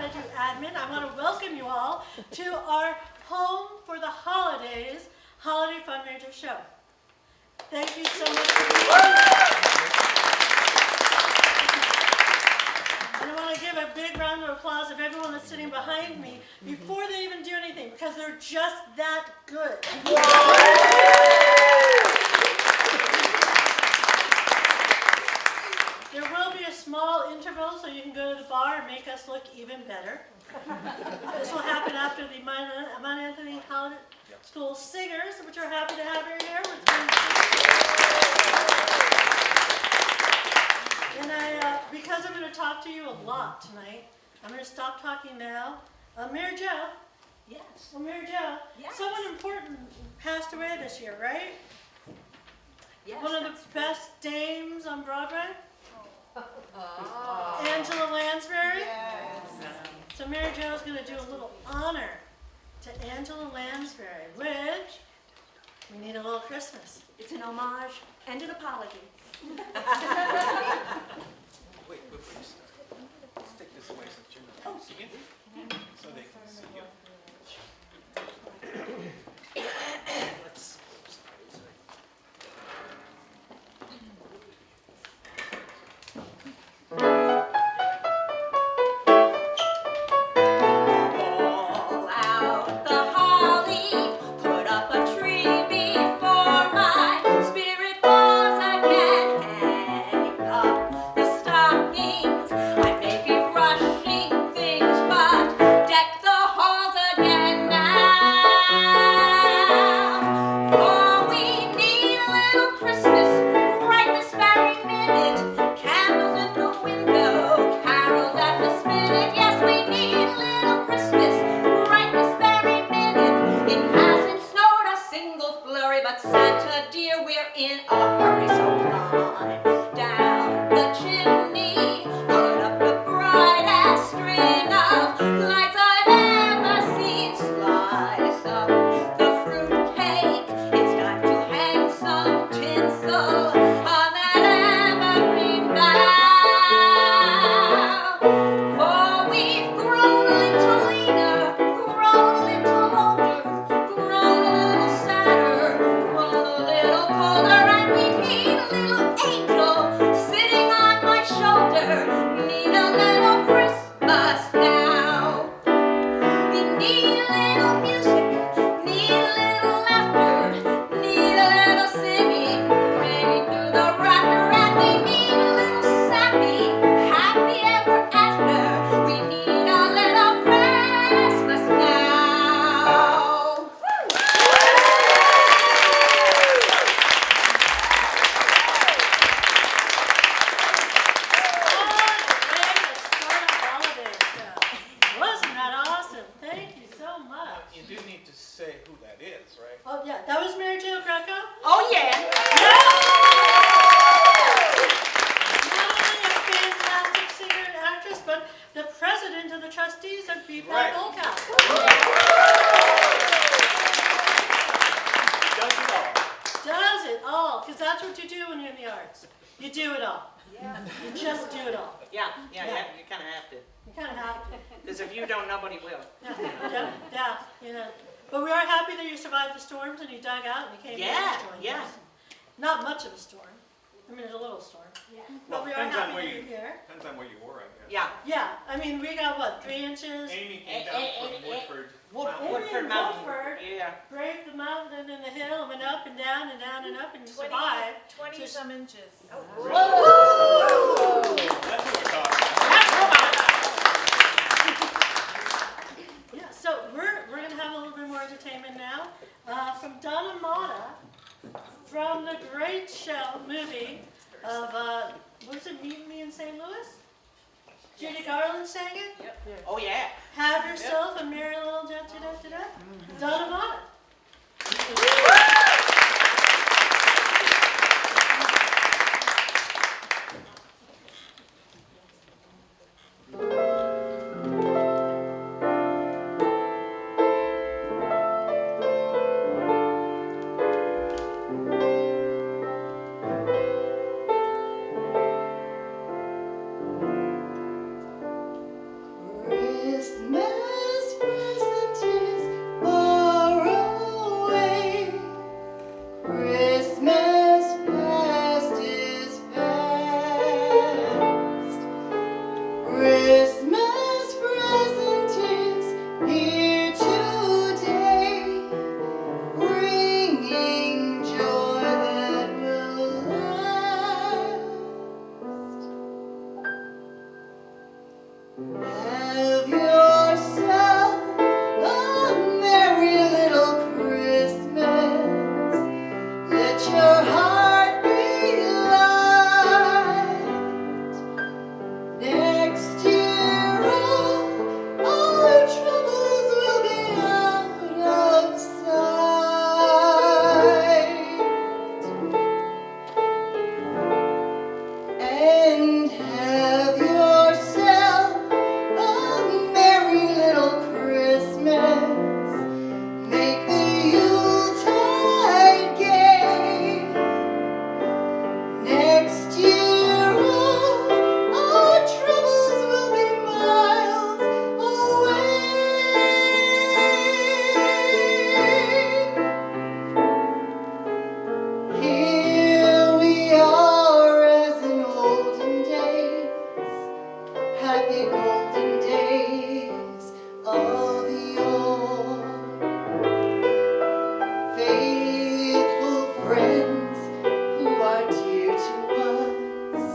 I do admin, I want to welcome you all to our Home for the Holidays Holiday Fundraiser Show. Thank you so much for being here. And I want to give a big round of applause of everyone that's sitting behind me before they even do anything, because they're just that good. There will be a small interval so you can go to the bar and make us look even better. This will happen after the Mount Anthony Holiday School Singers, which we're happy to have here. And because I'm going to talk to you a lot tonight, I'm going to stop talking now. Mary Jo. Yes. Well, Mary Jo, Yes. someone important passed away this year, right? Yes. One of the best dames on Broadway. Oh. Angela Lansbury. Yes. So Mary Jo is going to do a little honor to Angela Lansbury, which we need a little Christmas. It's an homage and an apology. Wait, please. Let's take this away so you're not seeing it, so they can see you. Let's Pull out the holly, put up a tree before my spirit falls again. Hang up the stockings, I may be rushing things, but deck the halls again now. For we need a little Christmas right this very minute. Candles in the window, carols at the spinet. Yes, we need a little Christmas right this very minute. It hasn't snowed a single flurry, but Santa dear, we're in a hurry. So climb down the chimney, put up the brightest string of lights I've ever seen. Slice up the fruit cake, it's time to hang some tinsel on that evergreen bough. For we've grown a little leaner, grown a little older, grown a little sadder, grown a little colder, and we need a little angel sitting on my shoulder. Need a little Christmas now. We need a little music, need a little laughter, need a little singing, raining through the rafter, and we need a little sappy, happy ever after. We need a little Christmas now. Wasn't that awesome? Thank you so much. You do need to say who that is, right? Oh yeah, that was Mary Jo Greco. Oh yeah. Not only a fantastic singer and actress, but the president of the trustees of BPAC Right. Old Cow. Does it all. Does it all, because that's what you do when you're in the arts. You do it all. Yeah. You just do it all. Yeah, Yeah. you kind of have to. You kind of have to. Because if you don't, nobody will. Yeah, you know. But we are happy that you survived the storms and you dug out and you came Yeah, here to join yeah. us. Not much of a storm. I mean, it's a little storm. But Well, we are depends on happy where that you, you're here. depends on where you were, I guess. Yeah. Yeah, I mean, we got what, 3 inches? Amy came down from Woodford. Mountain. Woodford in Mountain. Woodford. Yeah. Braved the mountain and then the hill and went up and down and down and up and survived. 20 some inches. Woo! That's what we're talking about. Yeah, so we're going to have a little bit more entertainment now from Donna Mata from the great show movie of what was it, Meet Me in St. Louis? Judy Garland sang it. Oh yeah. Have yourself a merry little da da da da da. Donna Mata. Christmas present is far away. Christmas past is past. Christmas present is here today, bringing joy that will last. Have yourself a merry little Christmas. Let your heart be light. Next year all our troubles will be out of sight. And have yourself a merry little Christmas. Make the Yuletide gay. Next year all our troubles will be miles away. Here we are as in olden days, happy golden days of yore. Faithful friends who are dear to us,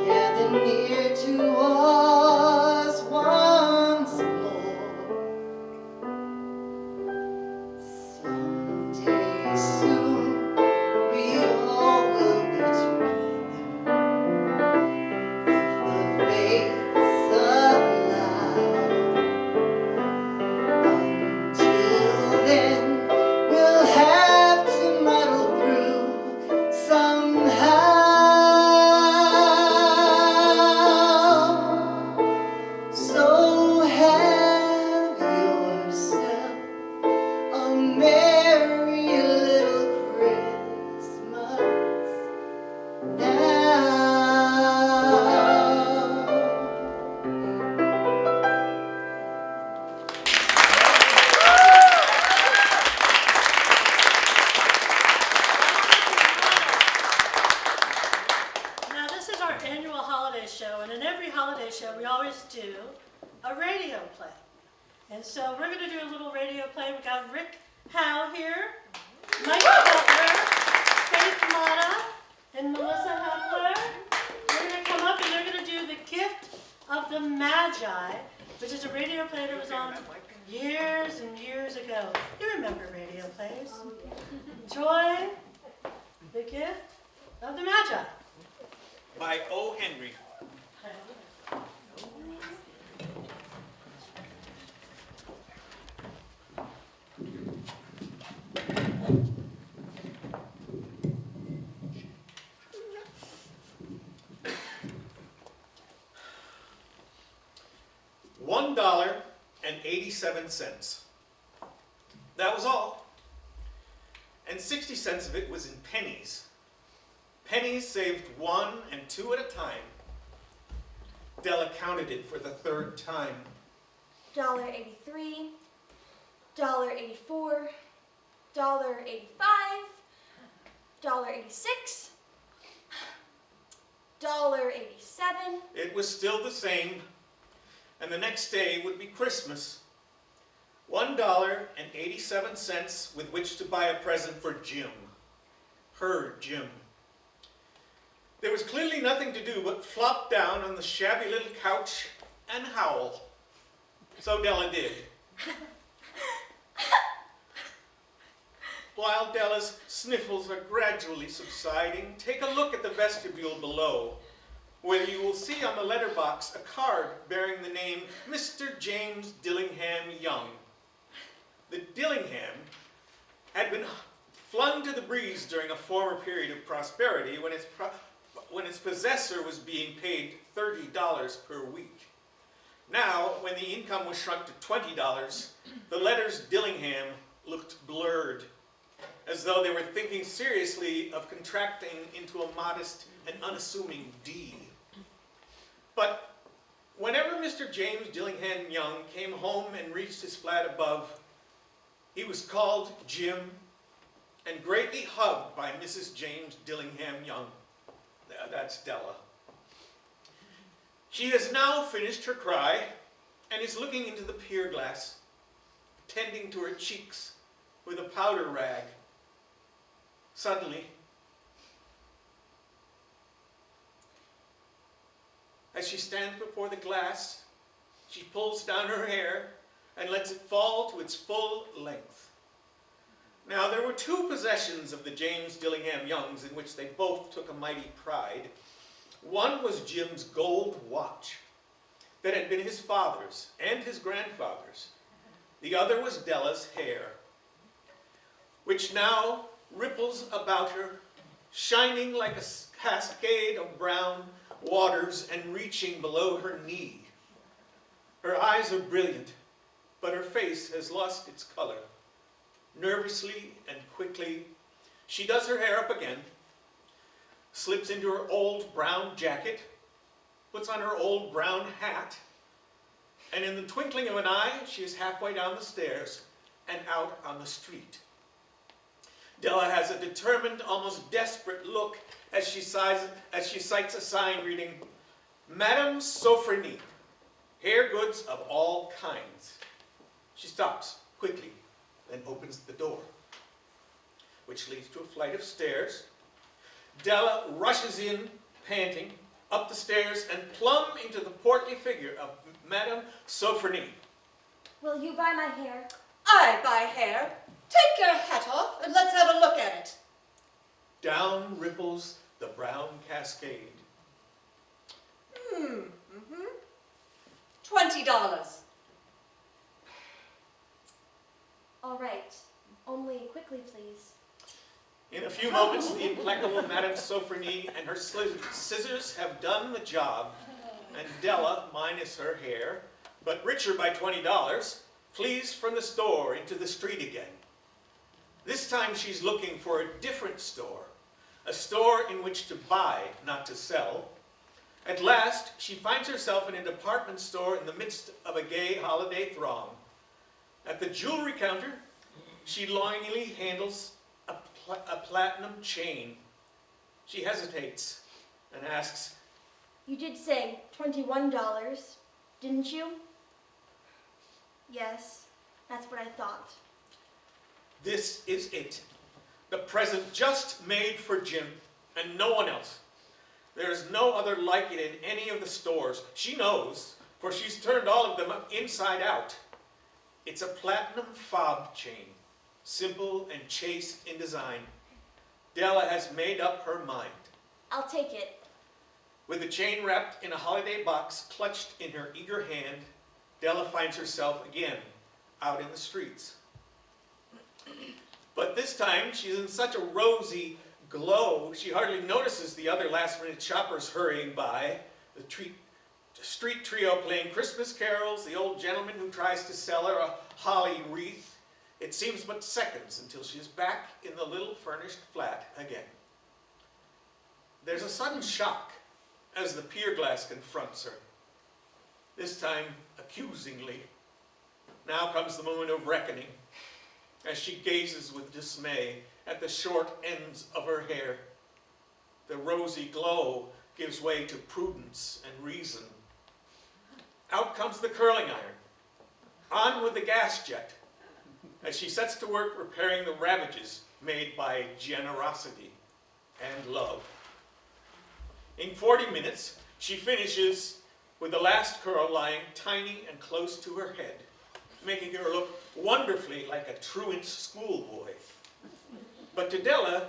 gather near to us once more. Someday soon we all will be together, if the fates allow. Until then, we'll have to muddle through somehow. So have yourself a merry little Christmas now. Now this is our annual holiday show, and in every holiday show we always do a radio play. And so we're going to do a little radio play. We got Rick Howe here, Mike Butler, Faith Mata, and Melissa Hepler. They're going to come up and they're going to do The Gift of the Magi, which is a radio play that was on years and years ago. You remember radio plays? Enjoy The Gift of the Magi. By O. Henry. $1.87. That was all. And 60 cents of it was in pennies. Pennies saved 1 and 2 at a time. Della counted it for the 3rd time. $1.83, $1.84, $1.85, $1.86, $1.87. It was still the same, and the next day would be Christmas. $1.87 with which to buy a present for Jim. Her Jim. There was clearly nothing to do but flop down on the shabby little couch and howl. So Della did. While Della's sniffles are gradually subsiding, take a look at the vestibule below, where you will see on the letterbox a card bearing the name Mr. James Dillingham Young. The Dillingham had been flung to the breeze during a former period of prosperity when its possessor was being paid $30 per week. Now, when the income was shrunk to $20, the letters Dillingham looked blurred, as though they were thinking seriously of contracting into a modest and unassuming D. But Whenever Mr. James Dillingham Young came home and reached his flat above, he was called Jim and greatly hugged by Mrs. James Dillingham Young. That's Della. She has now finished her cry and is looking into the pier glass, tending to her cheeks with a powder rag. Suddenly, as she stands before the glass, she pulls down her hair and lets it fall to its full length. Now, there were two possessions of the James Dillingham Youngs in which they both took a mighty pride. One was Jim's gold watch that had been his father's and his grandfather's. The other was Della's hair, which now ripples about her, shining like a cascade of brown waters and reaching below her knee. Her eyes are brilliant, but her face has lost its color. Nervously and quickly, she does her hair up again, slips into her old brown jacket, puts on her old brown hat, and in the twinkling of an eye, she is halfway down the stairs and out on the street. Della has a determined, almost desperate look as she cites a sign reading, Madame Sofrony, hair goods of all kinds. She stops quickly, then opens the door, which leads to a flight of stairs. Della rushes in, panting, up the stairs and plumb into the portly figure of Madame Sofrony. Will you buy my hair? I buy hair. Take your hat off and let's have a look at it. Down ripples the brown cascade. $20. All right. Only quickly, please. In a few moments, the implacable Madame Sofrony and her scissors have done the job, and Della, minus her hair, but richer by $20, flees from the store into the street again. This time she's looking for a different store, a store in which to buy, not to sell. At last, she finds herself in a department store in the midst of a gay holiday throng. At the jewelry counter, she longingly handles a platinum chain. She hesitates and asks, You did say $21, didn't you? Yes, that's what I thought. this is it. The present just made for Jim and no one else. There's no other like it in any of the stores. She knows, for she's turned all of them inside out. It's a platinum fob chain, simple and chaste in design. Della has made up her mind. I'll take it. With the chain wrapped in a holiday box clutched in her eager hand, Della finds herself again out in the streets. But this time she's in such a rosy glow, she hardly notices the other last-minute shoppers hurrying by, the street trio playing Christmas carols, the old gentleman who tries to sell her a holly wreath. It seems but seconds until she is back in the little furnished flat again. There's a sudden shock as the pier glass confronts her, this time accusingly. Now comes the moment of reckoning, as she gazes with dismay at the short ends of her hair. The rosy glow gives way to prudence and reason. Out comes the curling iron. On with the gas jet, as she sets to work repairing the ravages made by generosity and love. In 40 minutes, she finishes with the last curl lying tiny and close to her head, making her look wonderfully like a truant schoolboy. But to Della,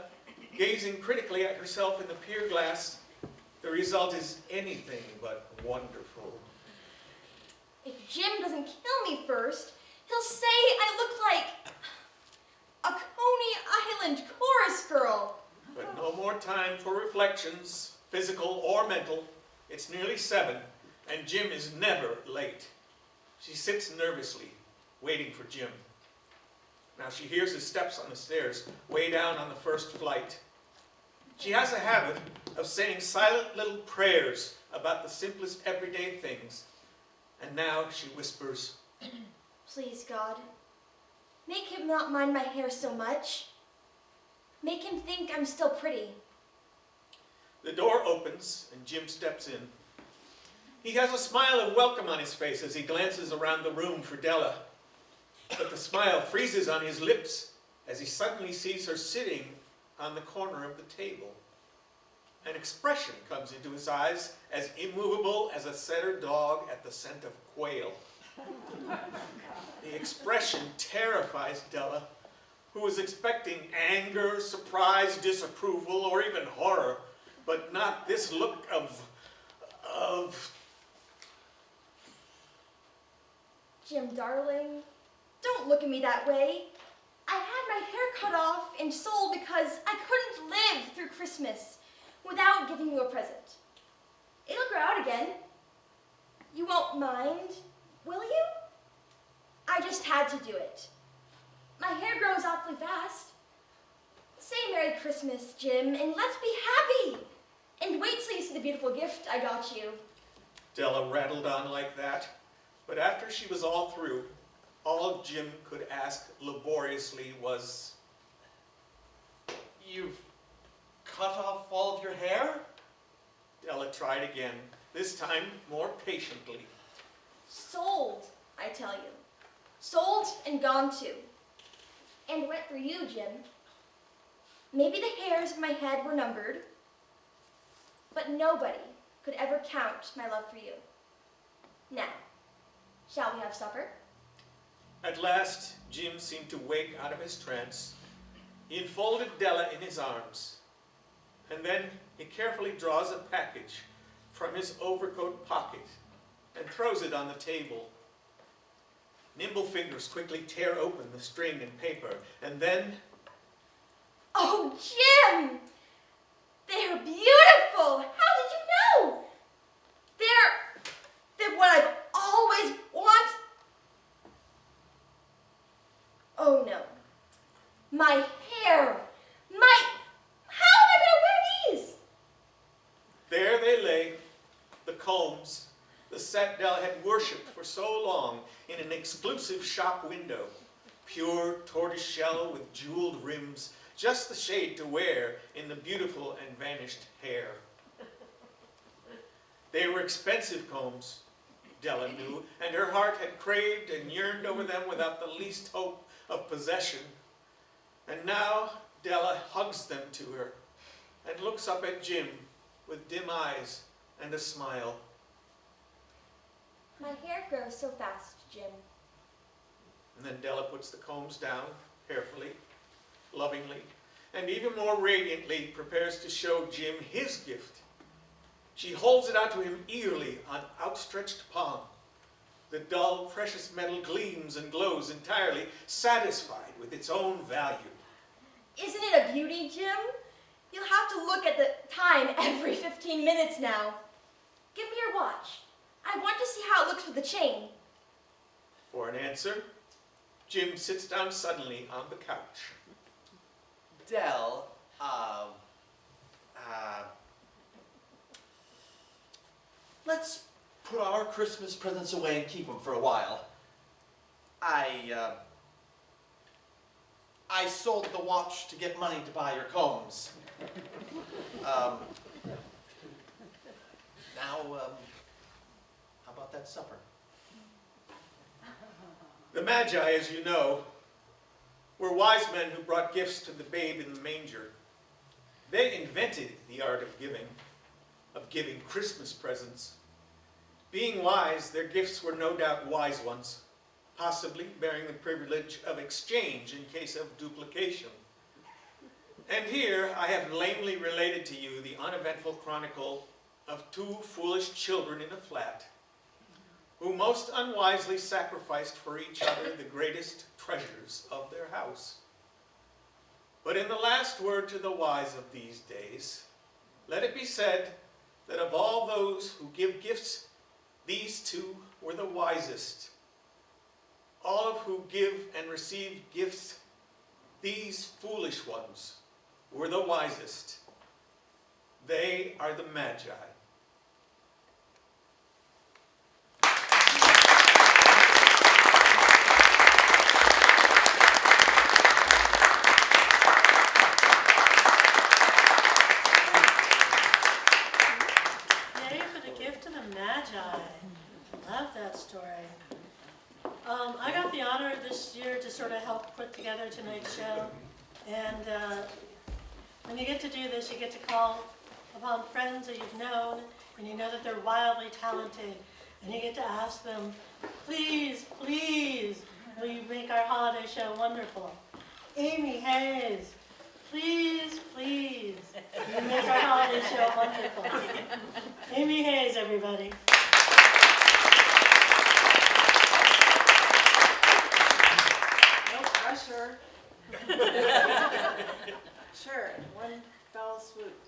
gazing critically at herself in the pier glass, the result is anything but wonderful. If Jim doesn't kill me first, he'll say I look like a Coney Island chorus girl. But no more time for reflections, physical or mental. It's nearly 7, and Jim is never late. She sits nervously, waiting for Jim. Now she hears his steps on the stairs, way down on the first flight. She has a habit of saying silent little prayers about the simplest everyday things, And now she whispers, Please, God, make him not mind my hair so much. Make him think I'm still pretty. The door opens and Jim steps in. He has a smile of welcome on his face as he glances around the room for Della. But the smile freezes on his lips as he suddenly sees her sitting on the corner of the table. An expression comes into his eyes as immovable as a setter dog at the scent of quail. The expression terrifies Della, who was expecting anger, surprise, disapproval, or even horror, but not this look of Jim, darling, don't look at me that way. I had my hair cut off and sold because I couldn't live through Christmas without giving you a present. It'll grow out again. You won't mind, will you? I just had to do it. My hair grows awfully fast. Say Merry Christmas, Jim, and let's be happy. And wait till you see the beautiful gift I got you. Della rattled on like that. But after she was all through, all Jim could ask laboriously was, You've cut off all of your hair? Della tried again, this time more patiently. Sold, I tell you. Sold and gone too. And went for you, Jim. Maybe the hairs of my head were numbered, but nobody could ever count my love for you. Now, shall we have supper? At last, Jim seemed to wake out of his trance. He enfolded Della in his arms, and then he carefully draws a package from his overcoat pocket and throws it on the table. Nimble fingers quickly tear open the string and paper, and then... Oh, Jim! They're beautiful! How did you know? They're what I've always wanted. Oh no. My hair! How am I gonna wear these? There they lay, the combs, the set Della had worshipped for so long in an exclusive shop window. Pure tortoiseshell with jeweled rims, just the shade to wear in the beautiful and vanished hair. They were expensive combs, Della knew, and her heart had craved and yearned over them without the least hope of possession. And now Della hugs them to her and looks up at Jim with dim eyes and a smile. My hair grows so fast, Jim. And then Della puts the combs down carefully, lovingly, and even more radiantly prepares to show Jim his gift. She holds it out to him eagerly on outstretched palm. The dull, precious metal gleams and glows entirely, satisfied with its own value. Isn't it a beauty, Jim? You'll have to look at the time every 15 minutes now. Give me your watch. I want to see how it looks with the chain. For an answer, Jim sits down suddenly on the couch. Dell, let's put our Christmas presents away and keep them for a while. I sold the watch to get money to buy your combs. Now, how about that supper? The Magi, as you know, were wise men who brought gifts to the babe in the manger. They invented the art of giving Christmas presents. Being wise, their gifts were no doubt wise ones, possibly bearing the privilege of exchange in case of duplication. And here I have lamely related to you the uneventful chronicle of two foolish children in a flat, who most unwisely sacrificed for each other the greatest treasures of their house. But in the last word to the wise of these days, let it be said that of all those who give gifts, these two were the wisest. All of who give and receive gifts, these foolish ones were the wisest. They are the Magi. I got the honor this year to sort of help put together tonight's show. And when you get to do this, you get to call upon friends that you've known, and you know that they're wildly talented. And you get to ask them, please, please, will you make our holiday show wonderful? Amy Hayes, please, please, will you make our holiday show wonderful? Amy Hayes, everybody. No pressure. Sure, one fell swoop.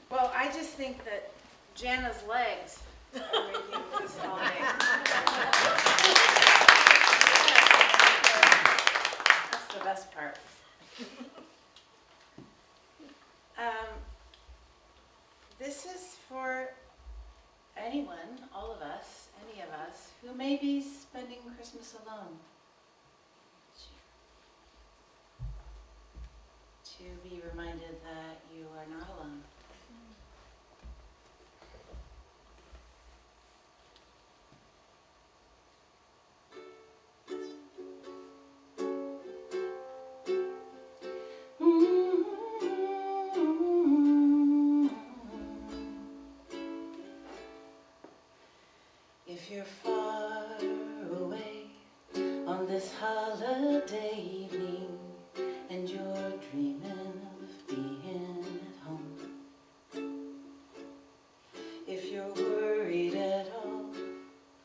Well, I just think that Jana's legs are making this holiday. That's the best part. This is for anyone, all of us, any of us, who may be spending Christmas alone. To be reminded that you are not alone. If you're far away on this holiday evening and you're dreaming of being at home, if you're worried at all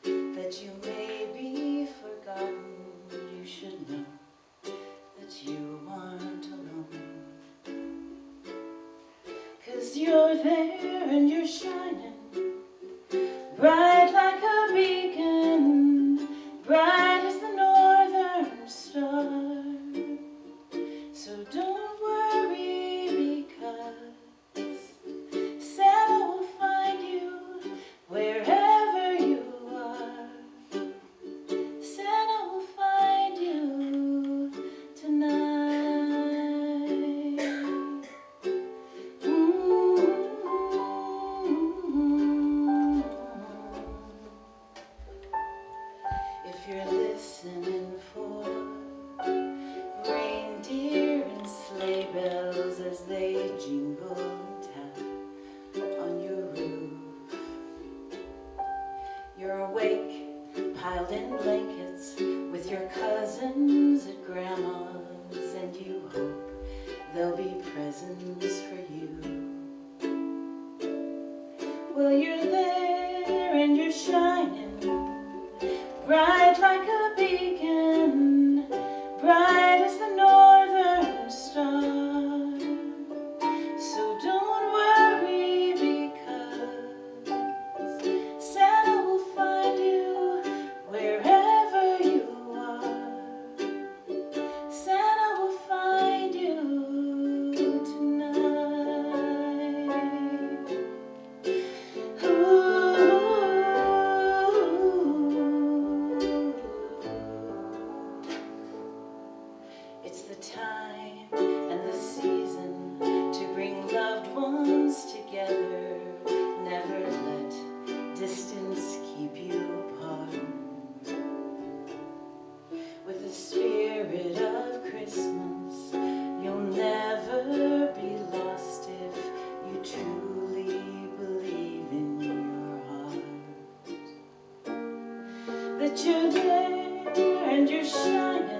that you may be forgotten, you should know that you aren't alone. 'Cause you're there and you're shining bright like a beacon, bright as the northern star. So don't worry, because Santa will find you wherever you are. Santa will find you tonight. If you're listening for reindeer and sleigh bells as they jingle and tap on your roof, you're awake, piled in blankets with your cousins at grandma's, and you hope there'll be presents for you. Well, you're there and you're shining bright like a beacon, bright as the northern star. So don't worry, because Santa will find you wherever you are. Santa will find you tonight. It's the time and the season to bring loved ones together. Never let distance keep you apart. With the spirit of Christmas, you'll never be lost if you truly believe in your heart that you're there and you're shining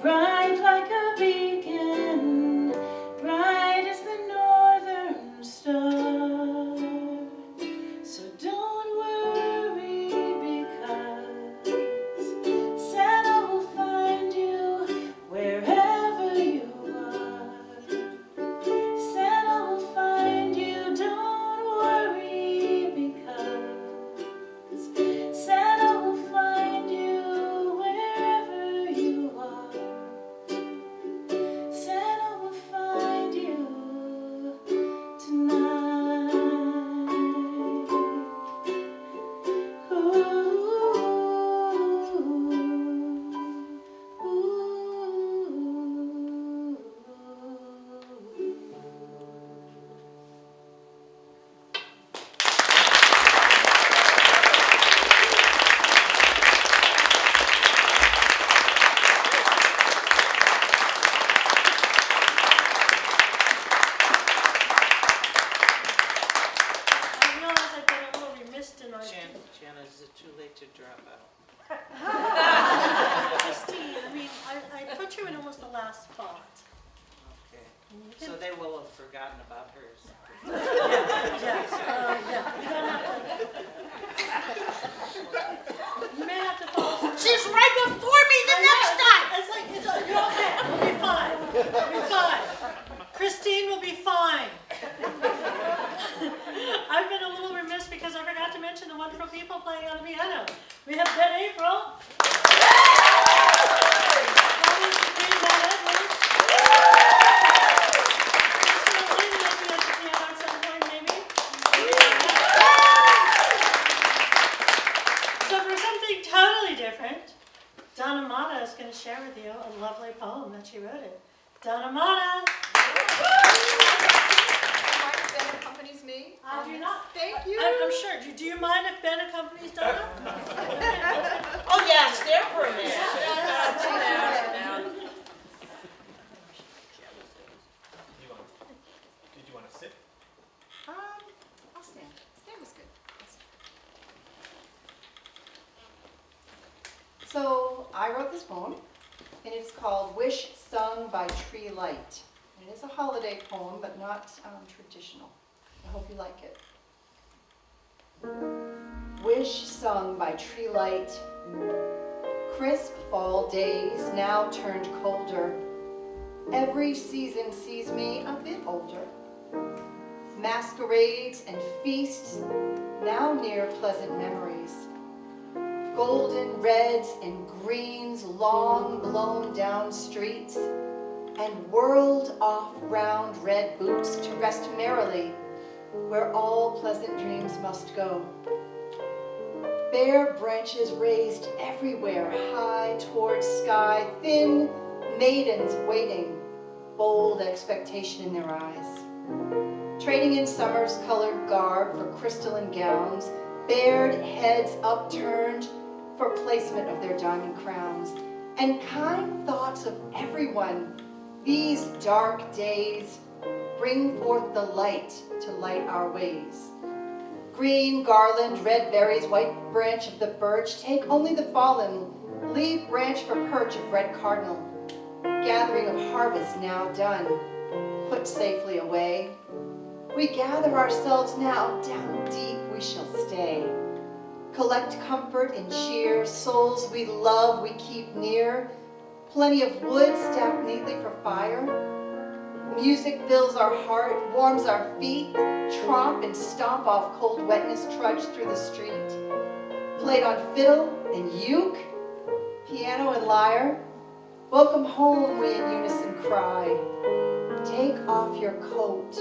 bright like a beacon, bright as the northern star. So don't worry, because Santa will find you wherever you are. Santa will find you, don't worry, because Santa will find you wherever you are. Jenna, is it too late to drop out? Christine, I mean, I put you in almost the last spot. Okay. And you So can- they will have forgotten about hers. Yes, yeah, you don't have to. You may have to follow through. She's right before me the I know, next time. It's like, you're okay, we'll be fine, we'll be fine. Christine will be fine. I've been a little remiss because I forgot to mention the wonderful people playing on the piano. We have Ben April. Thomas the Queen Matt Edwards. Christina Lynn might be at the piano at some point, maybe. So for something totally different, Donna Mata is going to share with you a lovely poem that she wrote it. Donna Mata. Ben accompanies me. I do not. Thank you. I'm sure. Do you mind if Ben accompanies Donna? Oh, yeah, stay for a minute. Did you want to sit? I'll stand. Stand is good. So I wrote this poem, and it's called Wish Sung by Tree Light. It is a holiday poem, but not traditional. I hope you like it. Wish sung by tree light. Crisp fall days now turned colder. Every season sees me a bit older. Masquerades and feasts now near pleasant memories. Golden reds and greens long blown down streets, and whirled off round red boots to rest merrily where all pleasant dreams must go. Bare branches raised everywhere high towards sky, thin maidens waiting, bold expectation in their eyes. Trading in summer's colored garb for crystalline gowns, bared heads upturned for placement of their diamond crowns, and kind thoughts of everyone. These dark days bring forth the light to light our ways. Green garland, red berries, white branch of the birch, take only the fallen, leave branch for perch of red cardinal. Gathering of harvest now done, put safely away. We gather ourselves now, down deep we shall stay. Collect comfort and cheer, souls we love we keep near. Plenty of wood stacked neatly for fire. Music fills our heart, warms our feet, tromp and stomp off cold wetness, trudge through the street. Played on fiddle and uke, piano and lyre. Welcome home, we in unison cry. Take off your coat,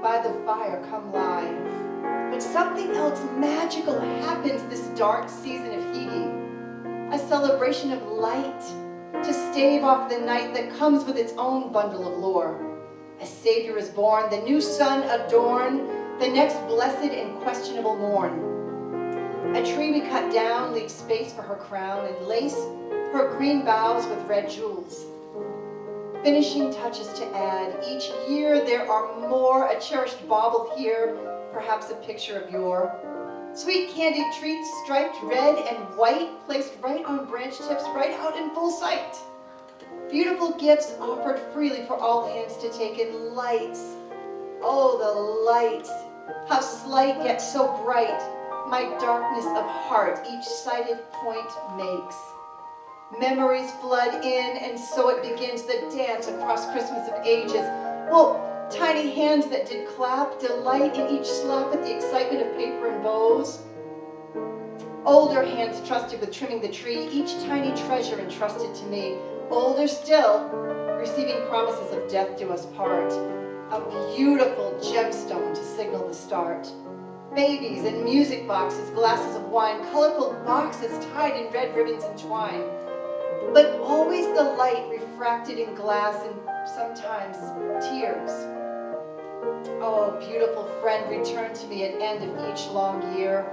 by the fire come lie. But something else magical happens this dark season of Higi. A celebration of light to stave off the night that comes with its own bundle of lore. A Savior is born, the new sun adorn, the next blessed and questionable morn. A tree we cut down leaves space for her crown and lace her green boughs with red jewels. Finishing touches to add, each year there are more, a cherished bauble here, perhaps a picture of yore. Sweet candied treats striped red and white, placed right on branch tips, right out in full sight. Beautiful gifts offered freely for all hands to take in. Lights, oh the lights, how slight yet so bright, my darkness of heart each sighted point makes. Memories flood in, and so it begins the dance across Christmas of ages. Well, tiny hands that did clap, delight in each slap at the excitement of paper and bows. Older hands trusted with trimming the tree, each tiny treasure entrusted to me. Older still, receiving promises of death do us part. A beautiful gemstone to signal the start. Babies and music boxes, glasses of wine, colorful boxes tied in red ribbons and twine. But always the light refracted in glass and sometimes tears. Oh, beautiful friend, return to me at end of each long year.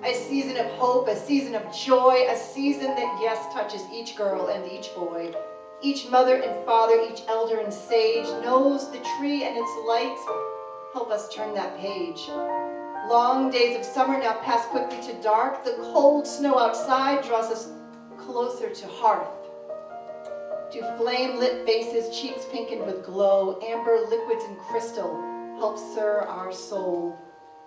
A season of hope, a season of joy, a season that, yes, touches each girl and each boy. Each mother and father, each elder and sage knows the tree and its lights. Help us turn that page. Long days of summer now pass quickly to dark. The cold snow outside draws us closer to hearth. To flame-lit faces, cheeks pinkened with glow, amber liquids and crystal help stir our soul.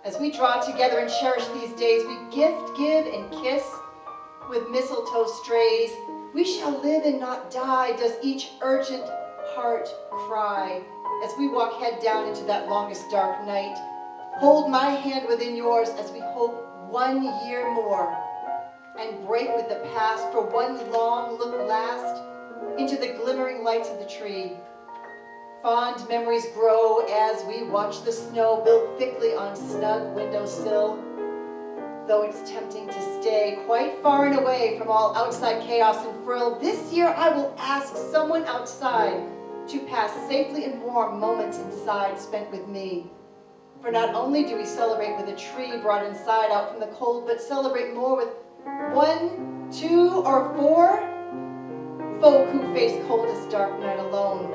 As we draw together and cherish these days, we gift, give, and kiss with mistletoe strays. We shall live and not die, does each urgent heart cry. As we walk head down into that longest dark night, hold my hand within yours as we hope 1 year more and break with the past for one long look last into the glimmering lights of the tree. Fond memories grow as we watch the snow build thickly on snug windowsill. Though it's tempting to stay quite far and away from all outside chaos and frill, this year I will ask someone outside to pass safely and warm moments inside spent with me. For not only do we celebrate with a tree brought inside out from the cold, but celebrate more with 1, 2, or 4 folk who face coldest dark night alone.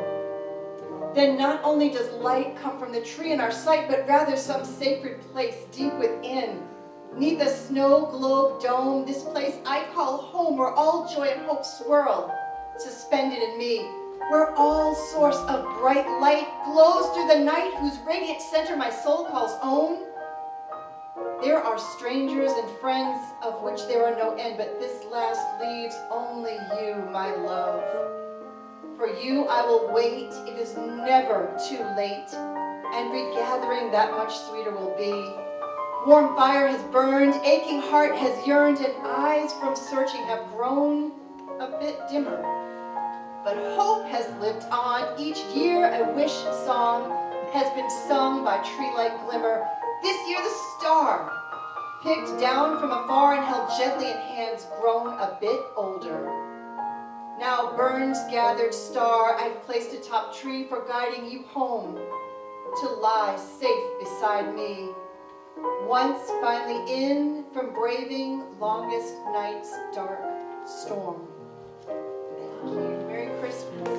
Then not only does light come from the tree in our sight, but rather some sacred place deep within. 'Neath the snow globe dome, this place I call home, where all joy and hope swirl, suspended in me, where all source of bright light glows through the night, whose radiant center my soul calls own. There are strangers and friends of which there are no end, but this last leaves only you, my love. For you I will wait, it is never too late, and regathering that much sweeter will be. Warm fire has burned, aching heart has yearned, and eyes from searching have grown a bit dimmer. But hope has lived on, each year a wish song has been sung by tree-like glimmer. This year the star, picked down from afar and held gently in hands, grown a bit older. Now burns gathered star, I've placed atop tree for guiding you home, to lie safe beside me. Once finally in from braving longest night's dark storm. Thank you. Merry Christmas.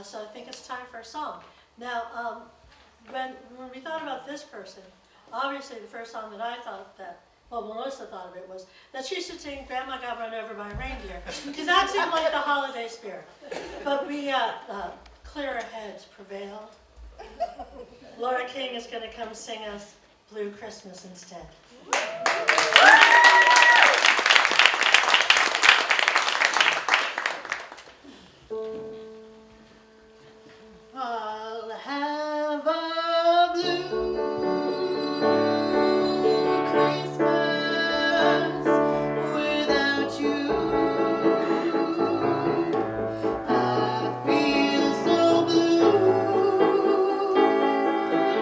So I think it's time for a song. Now, when we thought about this person, obviously the first song that I thought that, well, Melissa thought of it, was that she should sing Grandma Got Run Over by a Reindeer, because that seemed like the holiday spirit. But we, clearer heads prevailed. Laura King is going to come sing us Blue Christmas instead. I'll have a blue Christmas without you. I feel so blue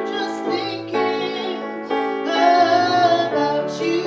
just thinking about you.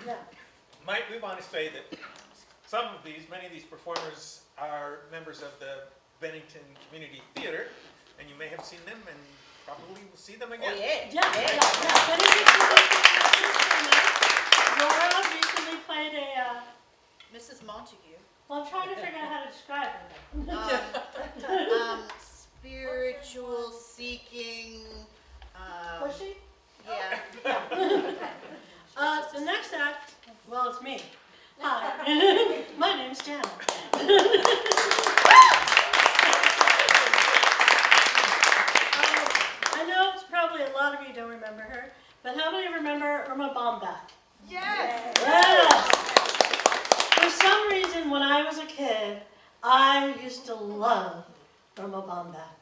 Yeah. Might we want to say that many of these performers are members of the Bennington Community Theater, and you may have seen them and probably will see them Oh, again. yeah. Yeah. But Laura recently played a, Mrs. Montague. well, I'm trying to figure out how to describe her. Spiritual seeking. Was she? Yeah. The next act, well, it's me. Hi, my name's Janet. I know it's probably a lot of you don't remember her, but how many remember Irma Bombeck? Yes. Yes! For some reason, when I was a kid, I used to love Irma Bombeck.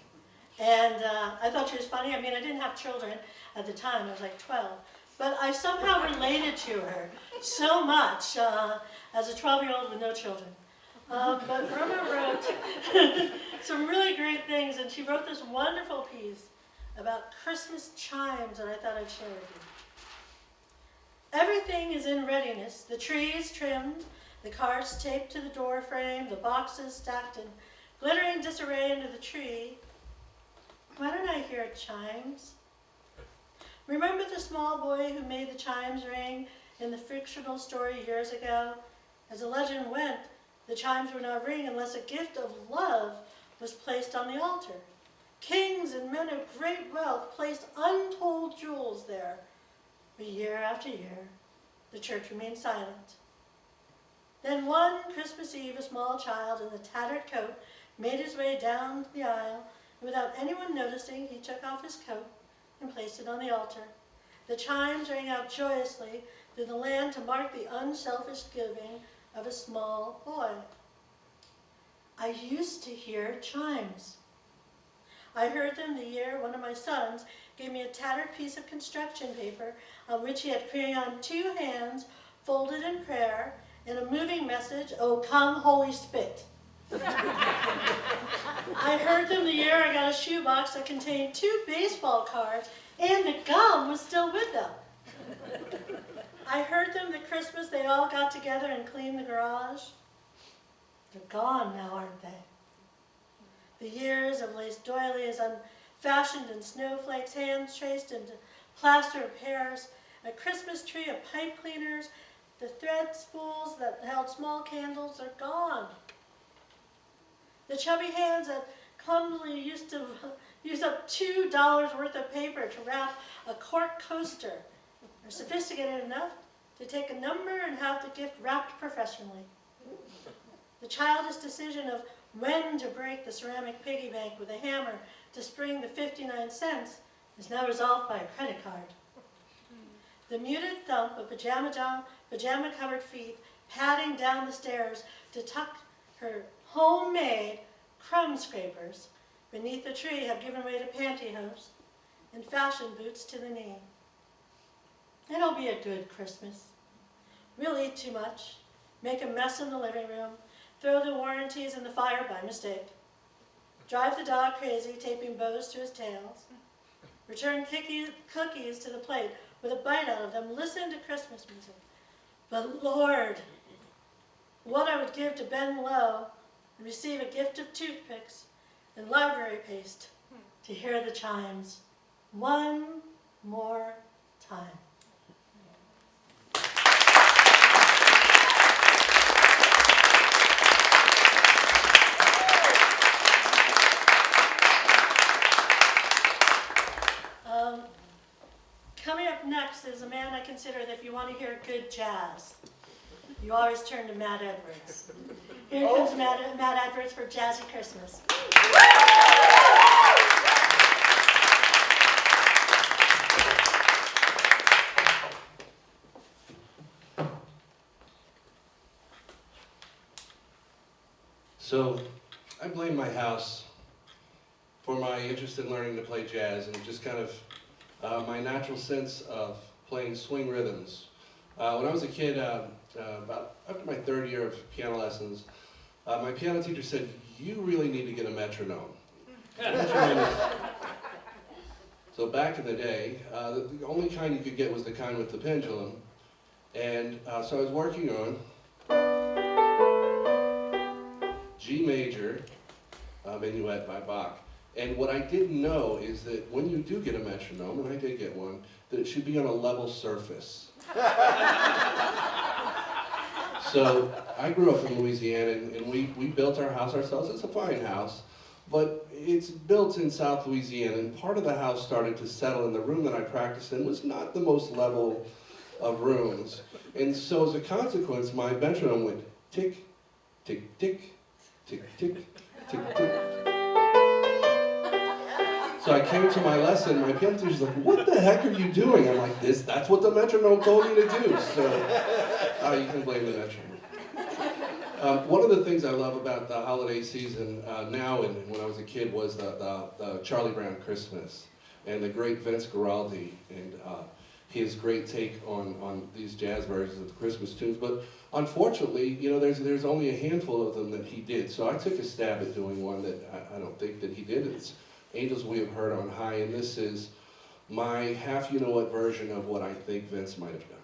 And I thought she was funny. I mean, I didn't have children at the time. I was like 12. But I somehow related to her so much as a 12-year-old with no children. But Irma wrote some really great things, and she wrote this wonderful piece about Christmas chimes that I thought I'd share with you. Everything is in readiness. The tree is trimmed, the cards taped to the door frame, the boxes stacked in glittering disarray under the tree. Why don't I hear chimes? Remember the small boy who made the chimes ring in the fictional story years ago? As the legend went, the chimes would not ring unless a gift of love was placed on the altar. Kings and men of great wealth placed untold jewels there. But year after year, the church remained silent. Then one Christmas Eve, a small child in a tattered coat made his way down the aisle, and without anyone noticing, he took off his coat and placed it on the altar. The chimes rang out joyously through the land to mark the unselfish giving of a small boy. I used to hear chimes. I heard them the year one of my sons gave me a tattered piece of construction paper on which he had crayon 2 hands folded in prayer and a moving message, "Oh, come, holy spit." I heard them the year I got a shoebox that contained 2 baseball cards and the gum was still with them. I heard them the Christmas they all got together and cleaned the garage. They're gone now, aren't they? The years of lace doilies unfashioned in snowflakes, hands traced into plaster of Paris, a Christmas tree of pipe cleaners, the thread spools that held small candles are gone. The chubby hands that clumsily used to use up $2 worth of paper to wrap a cork coaster are sophisticated enough to take a number and have the gift wrapped professionally. The childish decision of when to break the ceramic piggy bank with a hammer to spring the 59 cents is now resolved by a credit card. The muted thump of pajama-covered feet padding down the stairs to tuck her homemade crumb scrapers beneath the tree have given way to pantyhose and fashion boots to the knee. It'll be a good Christmas. We'll eat too much, make a mess in the living room, throw the warranties in the fire by mistake, drive the dog crazy, taping bows to his tails, return cookies to the plate with a bite out of them, listen to Christmas music. But Lord, what I would give to bend low and receive a gift of toothpicks and library paste to hear the chimes one more time. Coming up next is a man I consider that if you want to hear good jazz, you always turn to Matt Edwards. Here comes Matt Edwards for Jazzy Christmas. So, I blame my house for my interest in learning to play jazz and just kind of my natural sense of playing swing rhythms. When I was a kid, about after my 3rd year of piano lessons, my piano teacher said, "You really need to get a metronome." So back in the day, the only kind you could get was the kind with the pendulum, And so I was working on G major Minuet by Bach. And what I didn't know is that when you do get a metronome, and I did get one, that it should be on a level surface. So I grew up in Louisiana, and we built our house ourselves. It's a fine house, but it's built in South Louisiana, and part of the house started to settle, and the room that I practiced in was not the most level of rooms. And so as a consequence, my metronome went tick, tick, tick, tick, tick, tick, tick. So I came to my lesson, my piano teacher's like, what the heck are you doing? I'm like, that's what the metronome told me to do. So you can blame the metronome. One of the things I love about the holiday season now and when I was a kid was the Charlie Brown Christmas and the great Vince Guaraldi and his great take on these jazz versions of the Christmas tunes. But unfortunately, you know, there's only a handful of them that he did. So I took a stab at doing one that I don't think that he did. It's Angels We Have Heard on High, and this is my half-you-know-what version of what I think Vince might have done.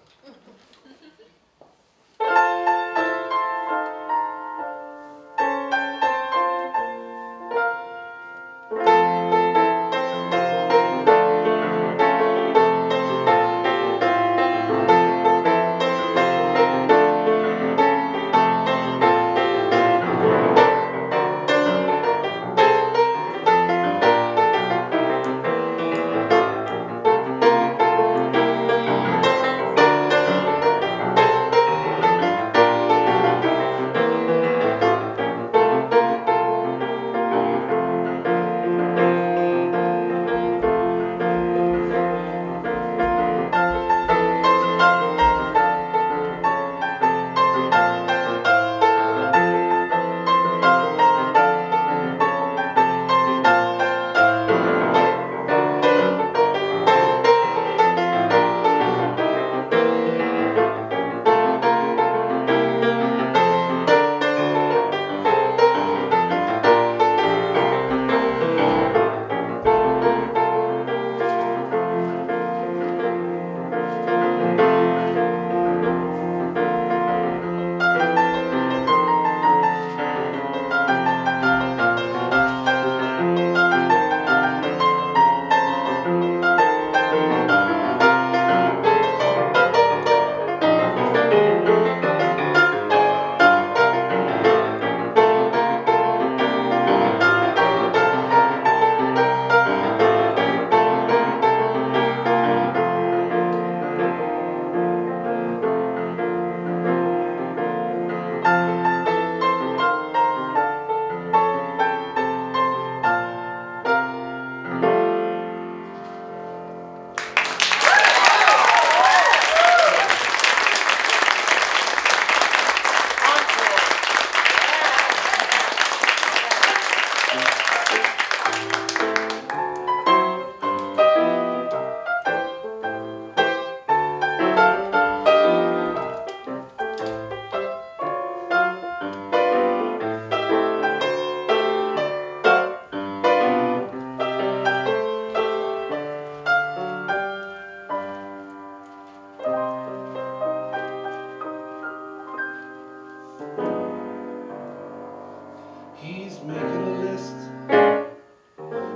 He's making a list,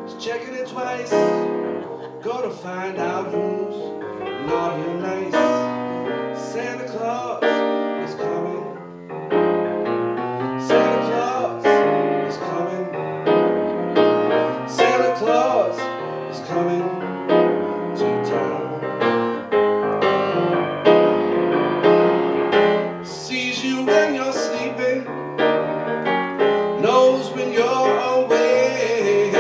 he's checking it twice, gonna find out who's naughty or nice. Santa Claus is coming, Santa Claus is coming, Santa Claus is coming to town. Sees you when you're sleeping, knows when you're awake,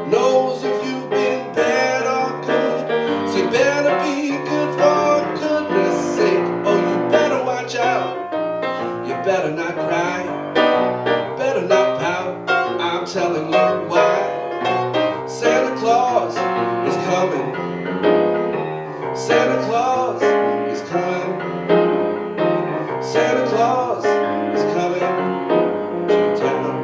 knows if you've been bad or good, so you better be good for goodness sake. Oh, you better watch out, you better not cry, better not pout, I'm telling you why. Santa Claus is coming, Santa Claus is coming, Santa Claus is coming to town.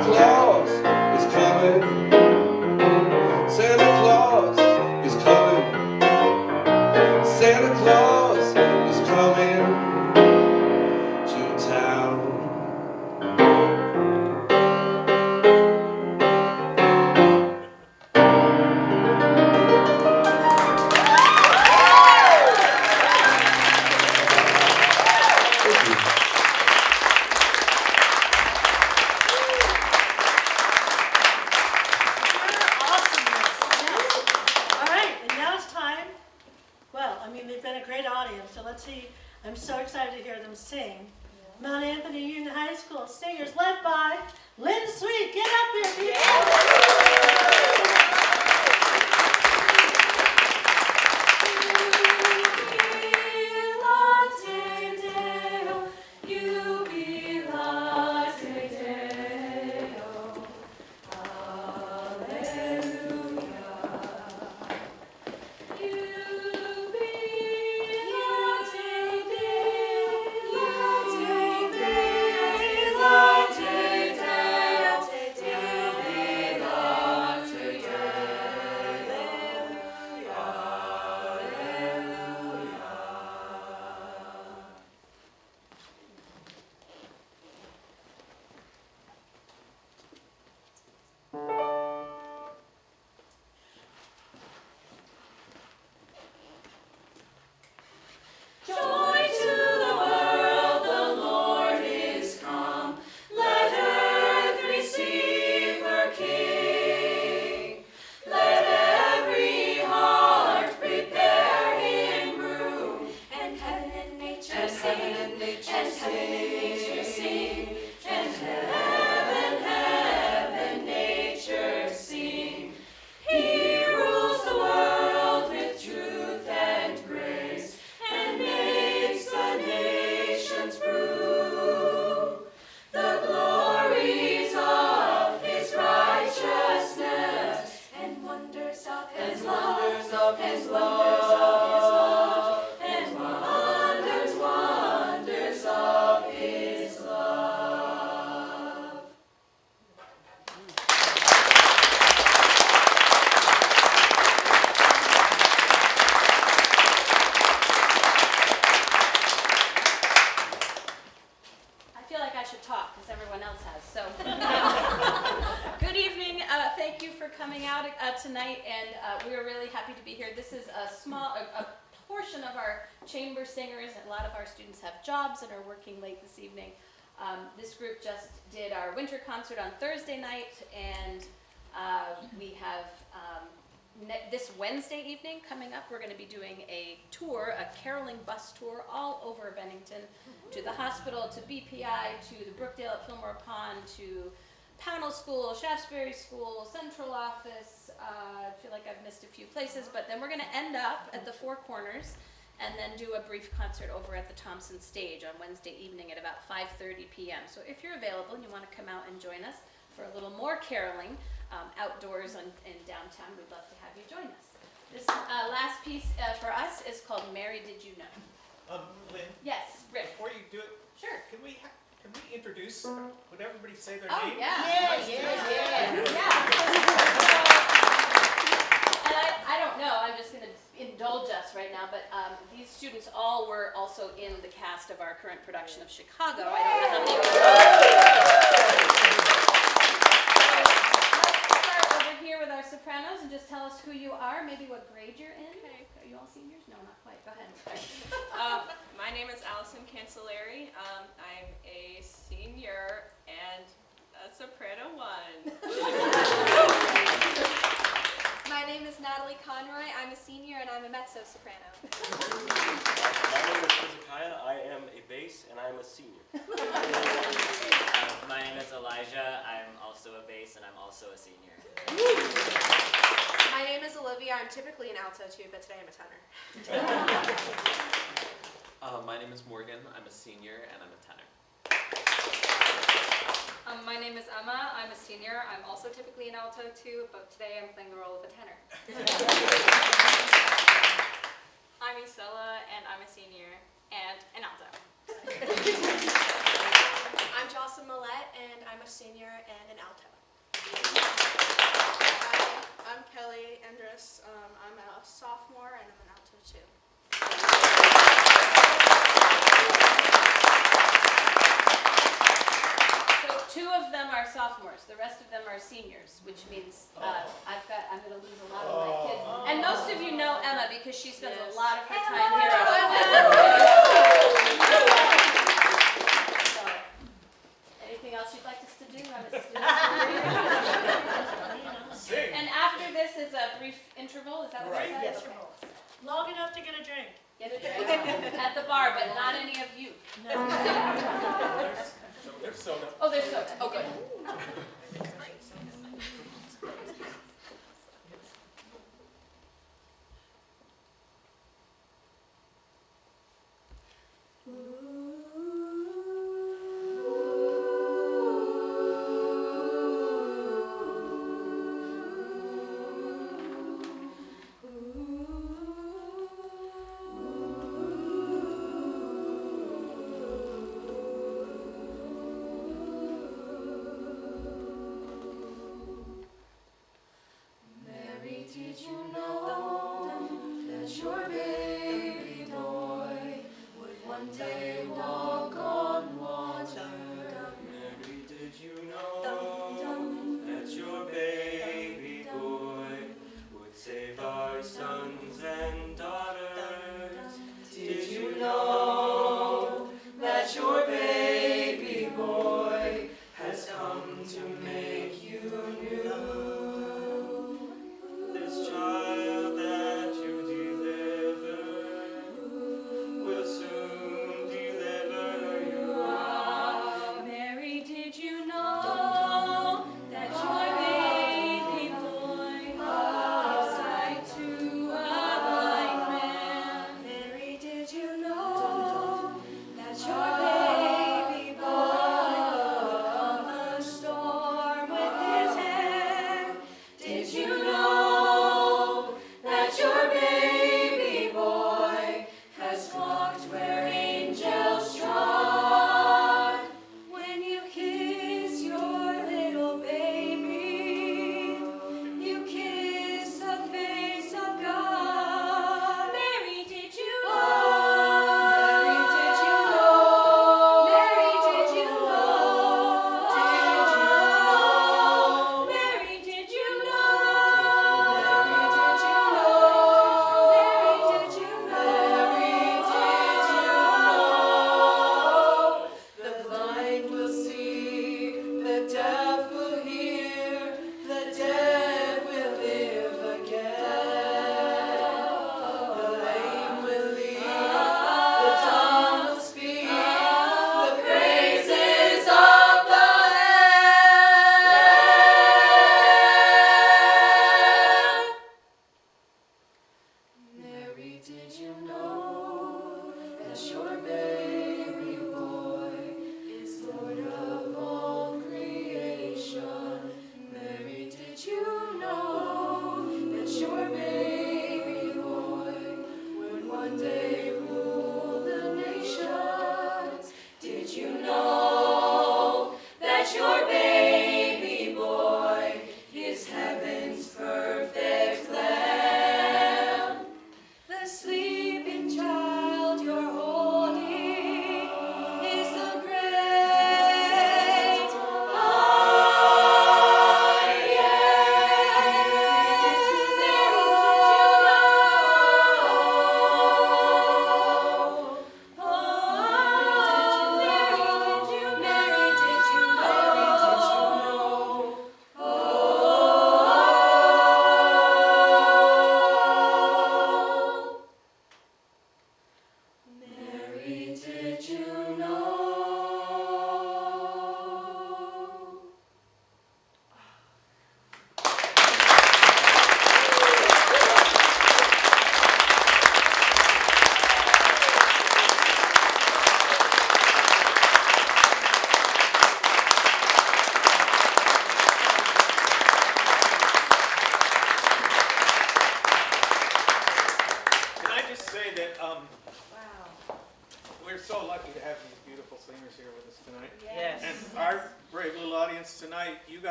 Claus is coming. Santa Claus is coming. Santa Claus is coming to town. They've been a great audience, so let's see. I'm so excited to hear them sing. Mount Anthony Union High School singers led by Lynn Sweet. Get up here, people! Tonight, and we are really happy to be here. This is a portion of our chamber singers. A lot of our students have jobs and are working late this evening. This group just did our winter concert on Thursday night, and we have this Wednesday evening coming up. We're going to be doing a tour, a caroling bus tour all over Bennington, to the hospital, to BPI, to the Brookdale at Fillmore Pond, to Pownell School, Shaftesbury School, Central Office. I feel like I've missed a few places, but then we're going to end up at the Four Corners and then do a brief concert over at the Thompson Stage on Wednesday evening at about 5:30 p.m. So if you're available and you want to come out and join us for a little more caroling outdoors in downtown, we'd love to have you join us. This last piece for us is called Mary Did You Know? Lynn? Yes, Rick. Before you do it, Sure. Can we introduce? Would everybody say their Oh, name? yeah. And I don't know, I'm just going to indulge us right now, but these students all were also in the cast of our current production of Chicago. I don't know how many of Let's start over here with our sopranos and just tell us who you are, maybe what grade you're in. Okay. Are you all seniors? No, not quite. Go ahead. My name is Allison Cancelleri. I'm a senior and a soprano 1. My name is Natalie Conroy. I'm a senior and I'm a mezzo-soprano. My name is Hezekiah. I am a bass and I'm a senior. My name is Elijah. I'm also a bass and I'm also a senior. My name is Olivia. I'm typically an alto too, but today I'm a tenor. My name is Morgan. I'm a senior and I'm a tenor. My name is Emma. I'm a senior. I'm also typically an alto too, but today I'm playing the role of a tenor. I'm Isela and I'm a senior and an alto. I'm I'm Jocelyn Millette, and I'm a senior and an alto. I'm Kelly Endress. I'm a sophomore and I'm an alto too. So 2 of them are sophomores, the rest of them are seniors, which means I'm going to lose a lot of my kids. And most of you know Emma because she spends a lot of her time here at So, anything else you'd like us to do? Sing. And after this is a brief interval, is that what Right. you said? Yes. Okay. Long enough to get a drink. Get a drink at the bar, but not any of you. There's soda. Oh, there's soda. Oh, good.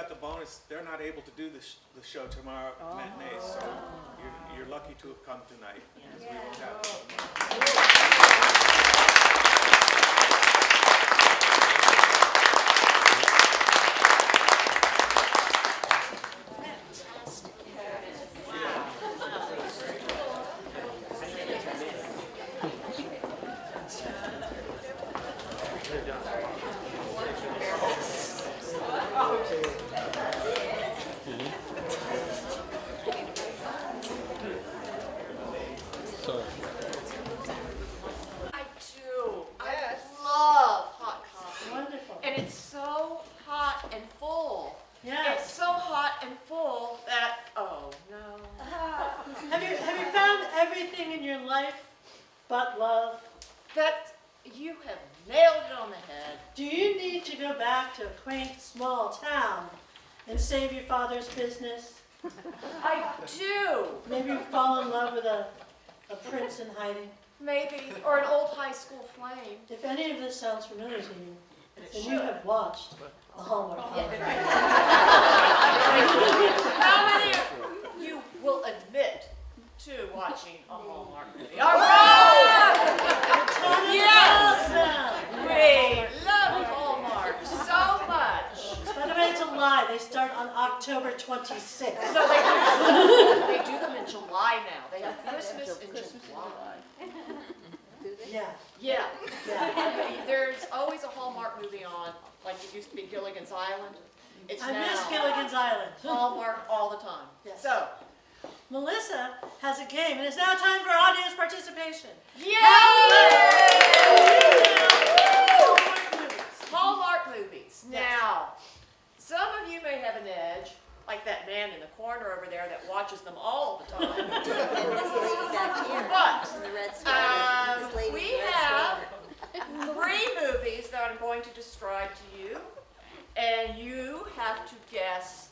got the bonus. They're not able to do the show tomorrow matinee, so you're lucky to have come tonight. 'Cause we won't have I love hot coffee. Wonderful. And it's so hot and full. Yes. It's so hot and full that, oh no. Have you found everything in your life but love? That, you have nailed it on the head. Do you need to go back to a quaint small town and save your father's business? I do. Maybe you fall in love with a prince in hiding. Maybe, or an old high school flame. If any of this sounds familiar to you, then you have watched a Hallmark movie. How many of you will admit to watching a Hallmark movie? All right! Yes! We love Hallmark so much. By the way, it's a lie. They start on October 26th. No, they do them in July now. They have Christmas in July. Yeah. Yeah. There's always a Hallmark movie on, like it used to be Gilligan's Island. It's I now miss Gilligan's Island. Hallmark all the time. Yes. So, Melissa has a game, and it's now time for audience participation. yay! Hallmark movies. Now, some of you may have an edge, like that man in the corner over there that watches them all the time. And this lady back here But in the red sweater. This lady we in the red have sweater. 3 movies that I'm going to describe to you, and you have to guess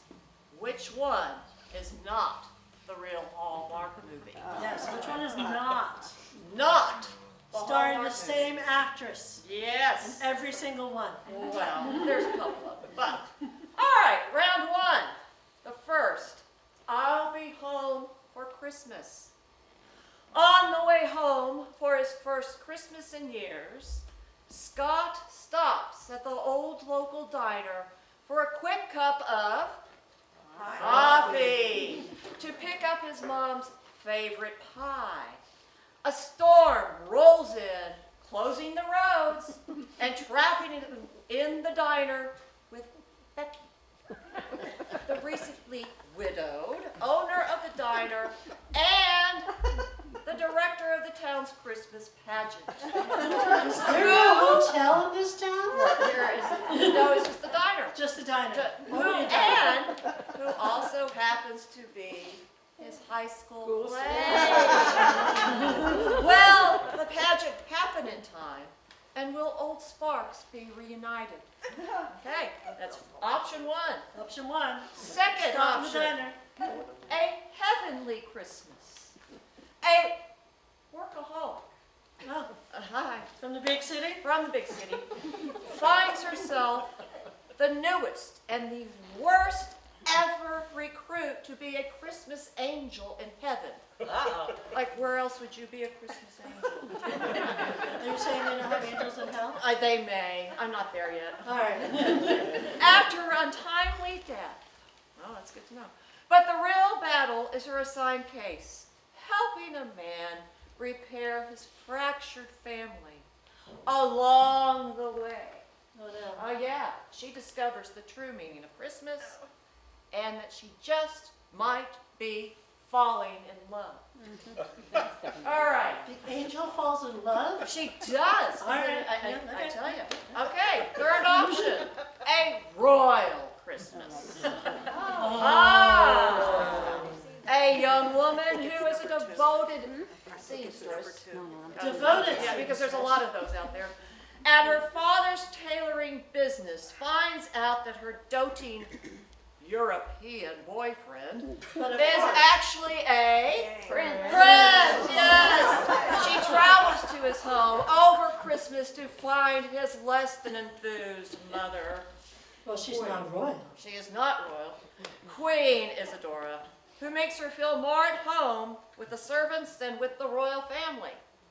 which one is not the real Hallmark movie. Yes, which one is not? Not the Starring the Hallmark same actress movie. in Yes. every single one. Well, there's a couple of them, but all right. Round 1. The first. I'll be home for Christmas. On the way home for his first Christmas in years, Scott stops at the old local diner for a quick cup of coffee to pick up his mom's favorite pie. A storm rolls in, closing the roads and trapping him in the diner with Becky, the recently widowed owner of the diner and the director of the town's Christmas pageant. Is there a hotel in this town? There is, no, it's just the diner. Just the diner. Who also happens to be his high school flame. Well, the pageant happened in time, and will old sparks be reunited? Okay, that's option 1. Option 1. Second Stop in the option, diner. a heavenly Christmas. A workaholic. Oh, Hi. from the big city? From the big city, finds herself the newest and the worst ever recruit to be a Christmas angel in heaven. Like, where else would you be a Christmas angel? Are you saying they don't have angels in hell? They may. I'm not there yet. All right. After untimely death. Oh, that's good to know. But the real battle is her assigned case, helping a man repair his fractured family. Along the way, oh yeah, she discovers the true meaning of Christmas and that she just might be falling in love. All right. The angel falls in love? She does. All right. I tell you. Okay, third option, a royal Christmas. A young woman who is a devoted seamstress. Devoted. Yeah, because there's a lot of those out there. At her father's tailoring business, finds out that her doting European boyfriend is actually a friend. Yes. She travels to his home over Christmas to find his less than enthused mother. Well, she's not royal. She is not royal. Queen Isadora, who makes her feel more at home with the servants than with the royal family.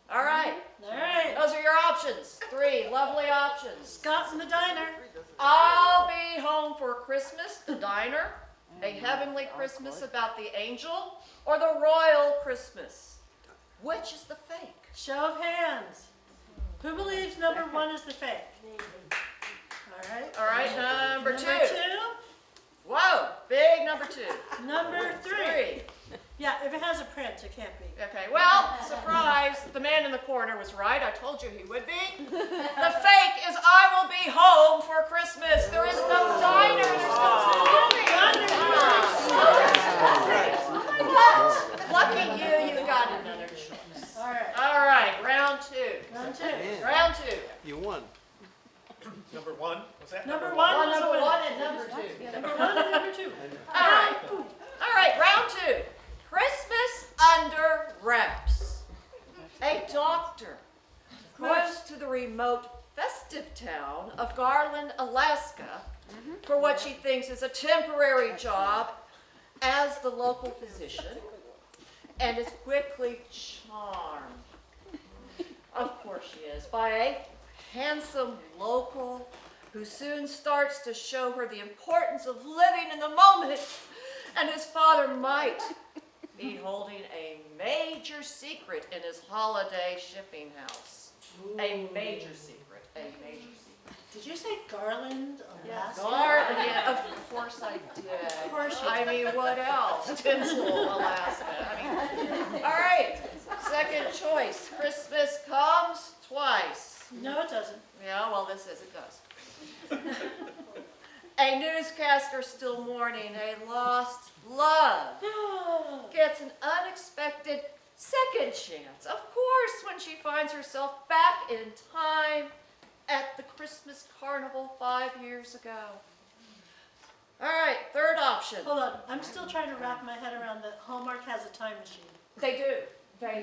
All right. All right. Those are your options. 3 lovely options. Scott in the diner. I'll be home for Christmas, the diner, a heavenly Christmas about the angel, or the royal Christmas. Which is the fake? Show of hands. Who believes number 1 is the fake? All right, number 2. Number 2. Whoa, big number 2. Number 3. Yeah, if it has a print, it can't be. Okay, well, surprise, the man in the corner was right. I told you he would be. The fake is I will be home for Christmas. There is no diner. There's no coffee. But lucky you got another choice. All right, round 2. Round 2. You won. Number 1? Was that Number 1 Well, was number the 1 winner. and number 2. Number 1 and number 2. All right, round 2. Christmas under wraps. A doctor goes to the remote festive town of Garland, Alaska, for what she thinks is a temporary job as the local physician, and is quickly charmed, of course she is, by a handsome local who soon starts to show her the importance of living in the moment, and his father might be holding a major secret in his holiday shipping house. A major secret, a major secret. Did you say Garland, Alaska? Garland, yeah, of course I did. Of course you I mean, what else? Tinsel, Alaska. I mean, all right, second choice. Christmas comes twice. No, it doesn't. Yeah, well, this says it does. A newscaster still mourning a lost love gets an unexpected second chance. Of course, when she finds herself back in time at the Christmas carnival 5 years ago. All right, third option. Hold on, I'm still trying to wrap my head around that Hallmark has a time machine. They do.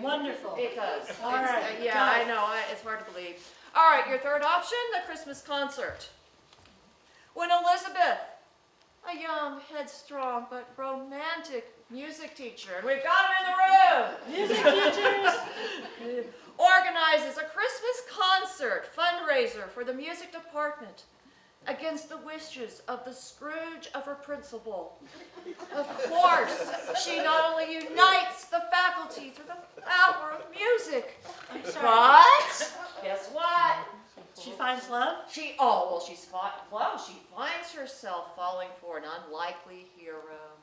Wonderful. It does. All right. Yeah, got I it. know. It's hard to believe. All right, your third option, the Christmas concert. When Elizabeth, a young, headstrong, but romantic music teacher, and we've got him in the room, Music teachers, organizes a Christmas concert fundraiser for the music department against the wishes of the Scrooge of her principal. Of course, she not only unites the faculty through the power of music, I'm sorry. but guess what? She finds love? She finds herself falling for an unlikely hero.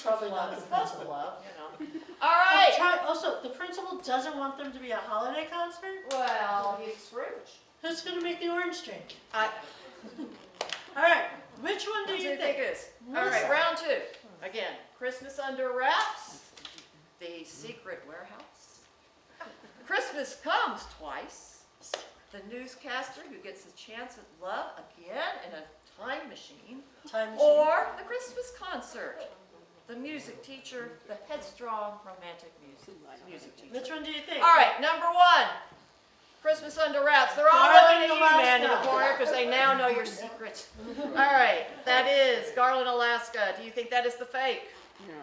Probably Love not is the supposed to principal. love, you know. All right. Also, the principal doesn't want them to be a holiday concert? Well, he's Scrooge. Who's going to make the orange drink? I All right, which one do What do you think? is? All right, round 2. Again, Christmas under wraps, the secret warehouse. Christmas comes twice. The newscaster who gets a chance at love again in a time machine. Or the Christmas concert. The music teacher, the headstrong romantic music teacher. Which one do you think? All right, number 1. Christmas under wraps. They're all Garland, looking at you, man in the Alaska. corner, because they now know your secret. All right, that is Garland, Alaska. Do you think that is the fake? No.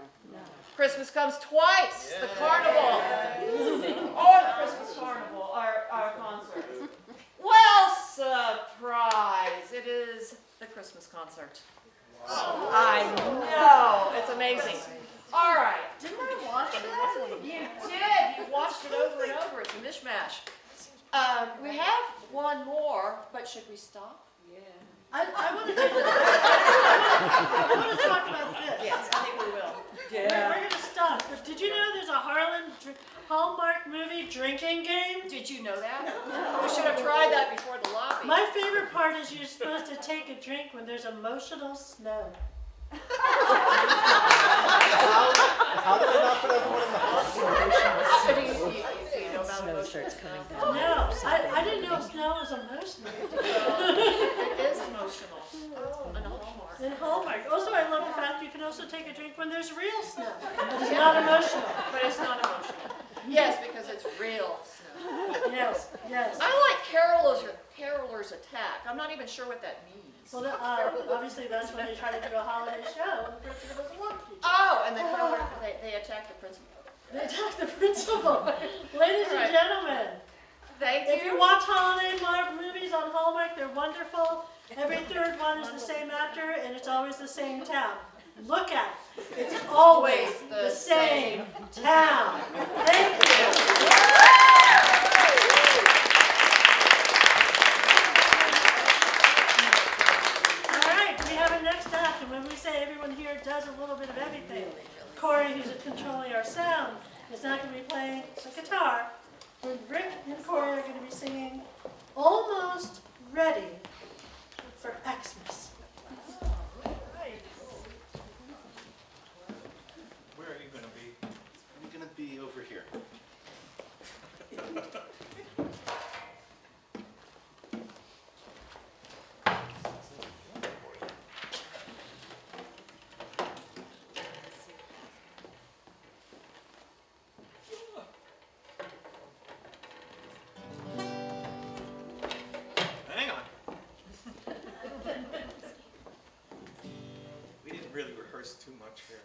Christmas comes twice. The carnival. Or the Christmas carnival, our concert. Well, surprise. It is the Christmas concert. Oh, I know. It's amazing. All right. Didn't I watch that? You did. You've watched it over and over. It's a mishmash. We have one more, but should we stop? Yeah. I want to talk about this. Yes, I think we will. We're going to stop. But did you know there's a Hallmark movie drinking game? Did you know that? We should have tried that before the lobby. My favorite part is you're supposed to take a drink when there's emotional snow. How did they not put everyone in the hot Do you know about emotional snow? No, I didn't know snow was emotional. It is emotional. An Hallmark. In Hallmark. Also, I love the fact you can also take a drink when there's real snow. It's not emotional. But it's not emotional. Yes, because it's real snow. Yes, yes. I like Carolers Attack. I'm not even sure what that means. Well, obviously that's when they try to do a holiday show and the principal doesn't want to. Oh, and they attack the principal. They attack the principal. Ladies and gentlemen, Thank if you. you watch holiday movies on Hallmark, they're wonderful. Every third one is the same actor and it's always the same town. Look at it. It's always the same town. Thank you. All right, we have a next act, and when we say everyone here does a little bit of everything, Corey, who's controlling our sound, is not going to be playing the guitar. And Rick and Corey are going to be singing Almost Ready for Xmas. Where are you going to be? I'm gonna be over here. Hang on. We didn't really rehearse too much here.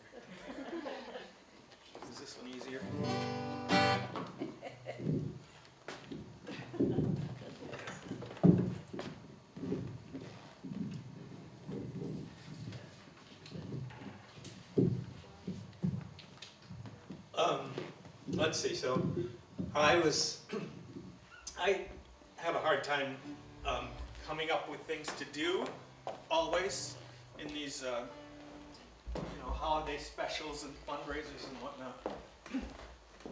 Is this one easier? Let's see, so I have a hard time coming up with things to do, always, in these, holiday specials and fundraisers and whatnot.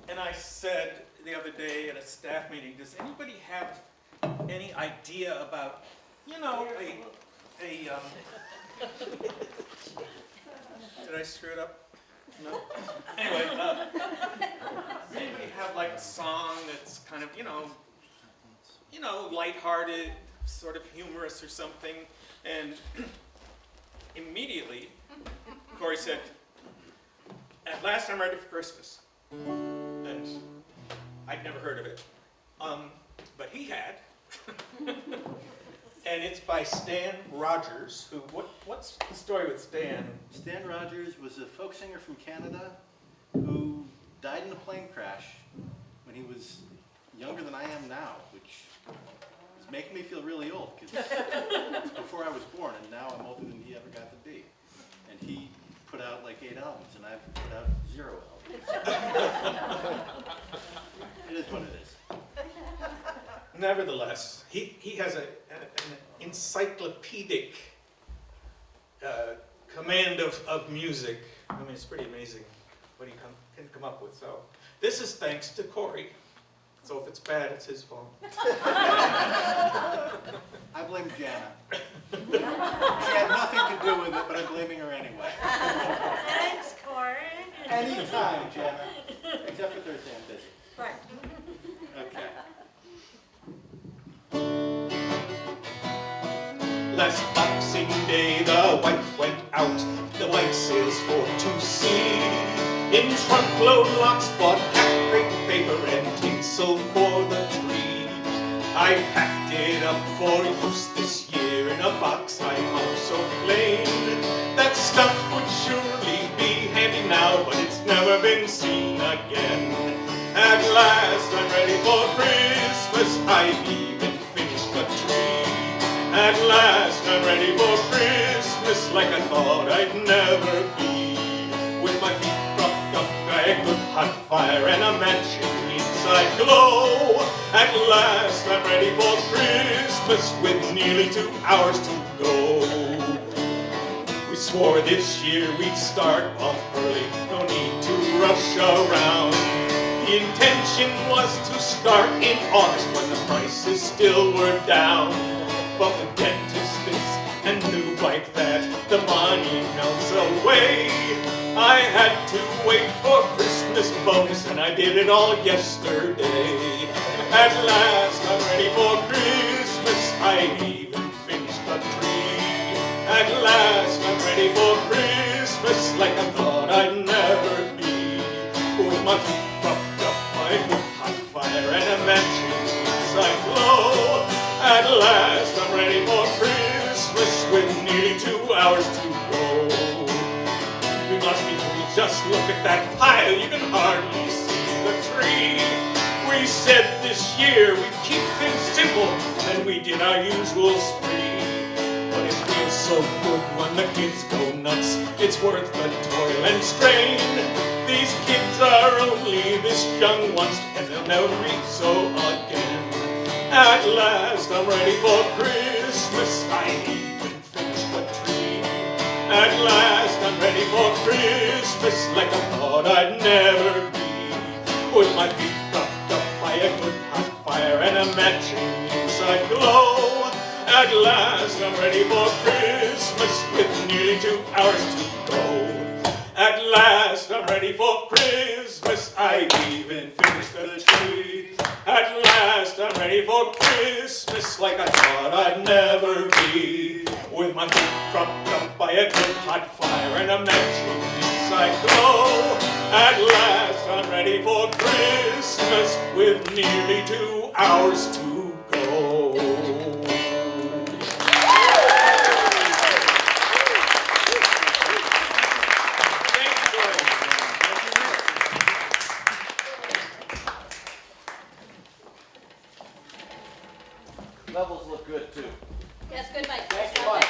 And I said the other day at a staff meeting, does anybody have any idea about, did I screw it up? No? Anyway, does anybody have like a song that's kind of, lighthearted, sort of humorous or something? And immediately, Corey said, "At last I'm ready for Christmas." And I'd never heard of it. But he had. And it's by Stan Rogers, who, what's the story with Stan? Stan Rogers was a folk singer from Canada who died in a plane crash when he was younger than I am now, which is making me feel really old, because it's before I was born, and now I'm older than he ever got to be. And he put out like 8 albums, and I've put out 0 albums. It is what it is. Nevertheless, he has an encyclopedic command of music. I mean, it's pretty amazing what he can come up with. So this is thanks to Corey. So if it's bad, it's his fault. I blame Jana. She had nothing to do with it, but I'm blaming her anyway. Thanks, Corey. Anytime, Jana. Except for Thursday, I'm busy. Right. Okay. Last Boxing Day, the wife went out, the white sails for to sea. In trunkload lots bought half crepe paper and tinsel for the tree. I packed it up for use this year in a box I hung so plain. That stuff would surely be handy now, but it's never been seen again. At last I'm ready for Christmas, I've even finished the tree. At last I'm ready for Christmas, like I thought I'd never be. With my feet propped up by a good hot fire and a mansion inside glow. At last I'm ready for Christmas, with nearly 2 hours to go. We swore this year we'd start off early, no need to rush around. The intention was to start in August when the prices still were down. But the dentist this and new like that, the money melts away. I had to wait for Christmas bonus and I did it all yesterday. At last I'm ready for Christmas, I even finished the tree. At last I'm ready for Christmas, like I thought I'd never be. With my feet propped up by a good hot fire and a mansion inside glow. At last I'm ready for Christmas, with Just look at that pile, you can hardly see the tree. We said this year we'd keep things simple, and we did our usual spree. But it feels so good when the kids go nuts, it's worth the toil and strain. These kids are only this young once, and they'll never be so again. At last I'm ready for Christmas, I even finished the tree. At last I'm ready for Christmas, like I thought I'd never be. With my feet propped up by a good hot fire and a matching inside glow. At last I'm ready for Christmas, with nearly 2 hours to go. At last I'm ready for Christmas, I even finished the tree. At last I'm ready for Christmas, like I thought I'd never be. With my feet propped up by a good hot fire and a matching inside glow. At last I'm ready for Christmas, with nearly 2 hours to go. Levels look good too. Yes, good, Mike. Thank you, Mike.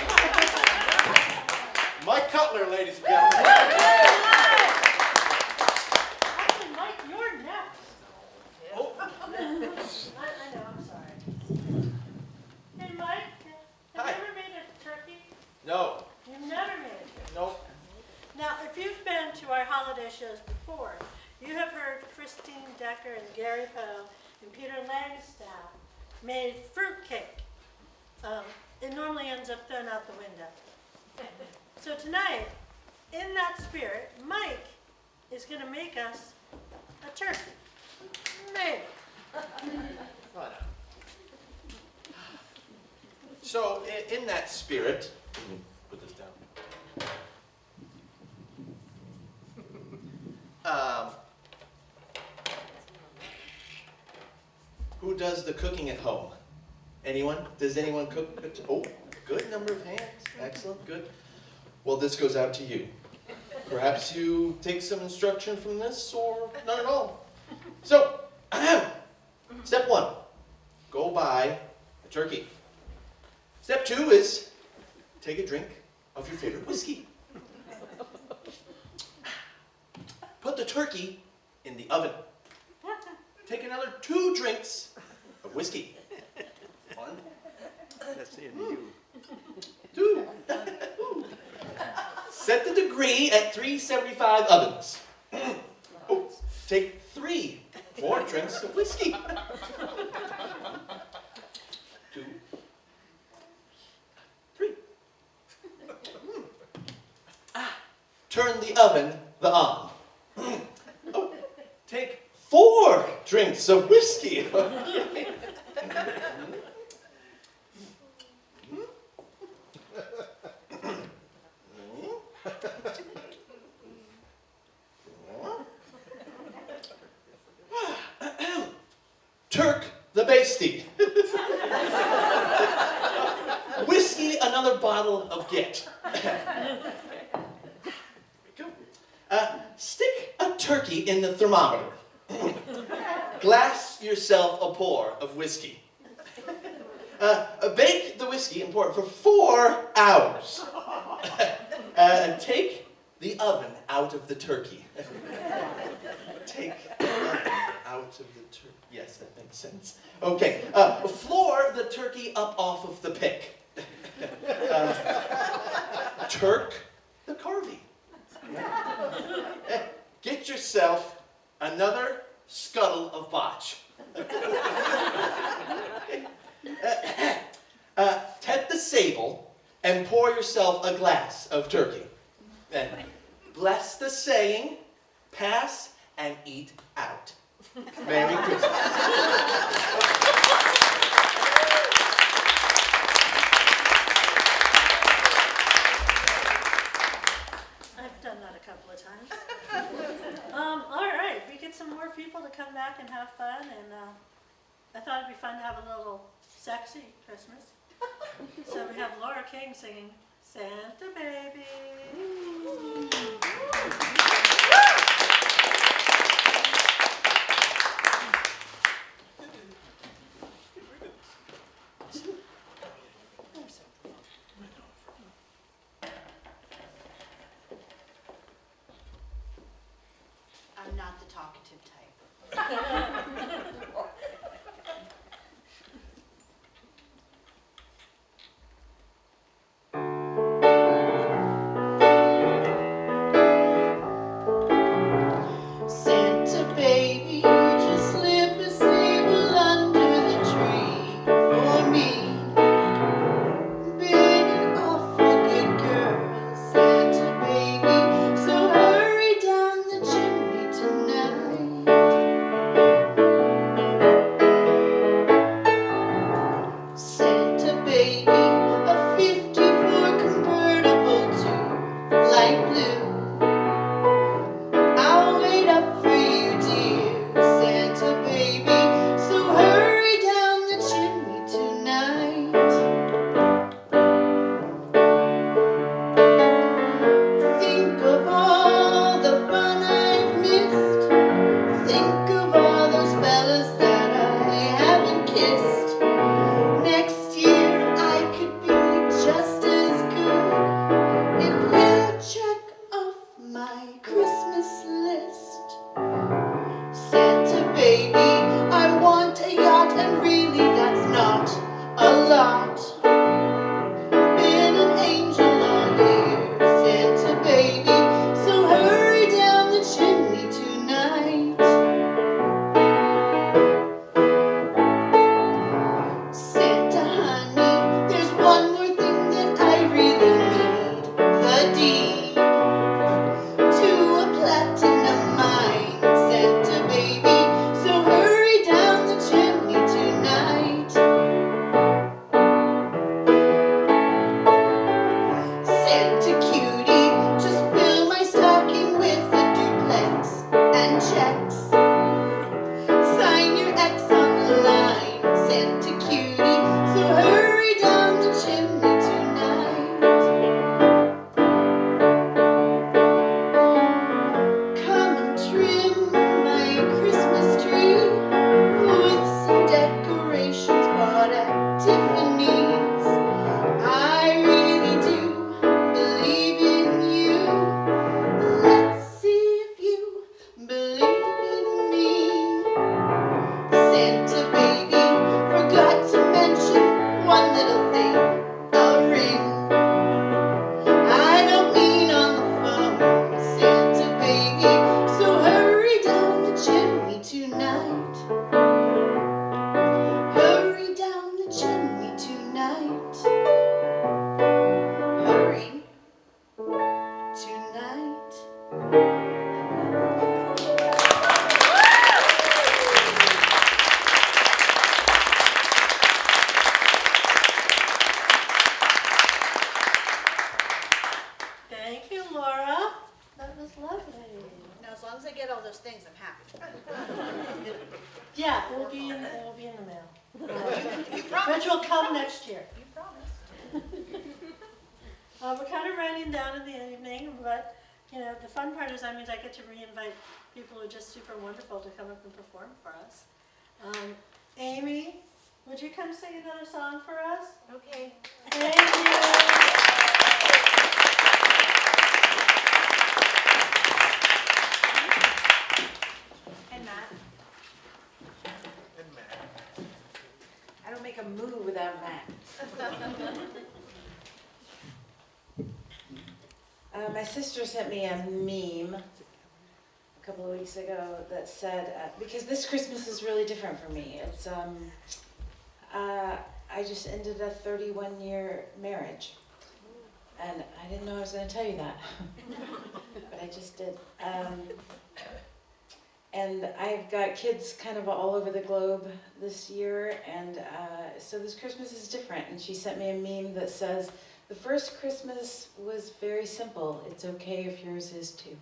Mike Cutler, ladies and gentlemen. Actually, Mike, you're next. Oh. I know, I'm sorry. Hey, Mike, have Hi. you ever made a turkey? No. You've never made a turkey? Nope. Now, if you've been to our holiday shows before, you have heard Christine Decker and Gary Poe and Peter Langstaff made fruitcake. It normally ends up thrown out the window. So tonight, in that spirit, Mike is going to make us a turkey. Maybe. Right on. So, in that spirit, put this down. Who does the cooking at home? Anyone? Does anyone cook? Oh, good number of hands. Excellent, good. Well, this goes out to you. Perhaps you take some instruction from this, or none at all. So, step 1, go buy a turkey. Step 2 is take a drink of your favorite whiskey. Put the turkey in the oven. Take another 2 drinks of whiskey. 1. That's in you. 2. Set the degree at 375 ovens. Oh, take 3 more drinks of whiskey. 2. 3. Turn the oven on. Oh, take 4 drinks of whiskey. Turk the bastie. Whiskey, another bottle of Git. Stick a turkey in the thermometer. Glass yourself a pour of whiskey. Bake the whiskey and pour it for 4 hours. Take the oven out of the turkey. Take the oven out of the turkey. Yes, that makes sense. Okay, floor the turkey up off of the pick. Turk the carvey. Get yourself another scuttle of botch. Tet the sable and pour yourself a glass of turkey. Then bless the saying, pass and eat out. Merry Christmas. I've done that a couple of times. All right, we get some more people to come back and have fun, and I thought it'd be fun to have a little sexy Christmas. So we have Laura King singing Santa Baby. I'm not the talkative type. Santa baby, just slip a sable under the tree for me. Been an awful good girl, Santa baby, so hurry down the chimney tonight. Santa baby, a 54 convertible to light blue. I'll wait up for you, dear Santa baby, so hurry down the chimney tonight. Think of all the fun I've missed. Think of all those fellas that I haven't kissed. Next year I could be just as good if you check off my Christmas list. Santa baby, I want a yacht, and really that's not a lot. Been an angel all year, Santa baby, so hurry down the chimney tonight. Santa honey, there's one more thing that I really need, the deed to a platinum mine, Santa baby, so hurry down the chimney tonight. Santa cutie, just fill my stocking with a duplex and checks. Sign your X on the line, Santa cutie, so hurry down the chimney tonight. Come and trim my Christmas tree with some decorations bought at Tiffany's. I really do believe in you. Let's see if you believe in me. Santa baby, forgot to mention one little thing, a ring. I don't mean on the phone, Santa baby, so hurry down the chimney tonight. Hurry down the chimney tonight. Hurry tonight. Thank you, Laura. That was lovely. Now, as long as I get all those things, I'm happy. Yeah, it will be in the mail. You promised. Which will come next year. You promised. We're kind of running down in the evening, but you know the fun part is that means I get to re-invite people who are just super wonderful to come up and perform for us. Amy, would you come sing another song for us? Okay. Thank you. And Matt, And Matt. I don't make a move without Matt. My sister sent me a meme a couple of weeks ago that said, because this Christmas is really different for me. It's, I just ended a 31-year marriage. And I didn't know I was going to tell you that, but I just did. And I've got kids kind of all over the globe this year, and so this Christmas is different. And she sent me a meme that says, "The first Christmas was very simple. It's okay if yours is too."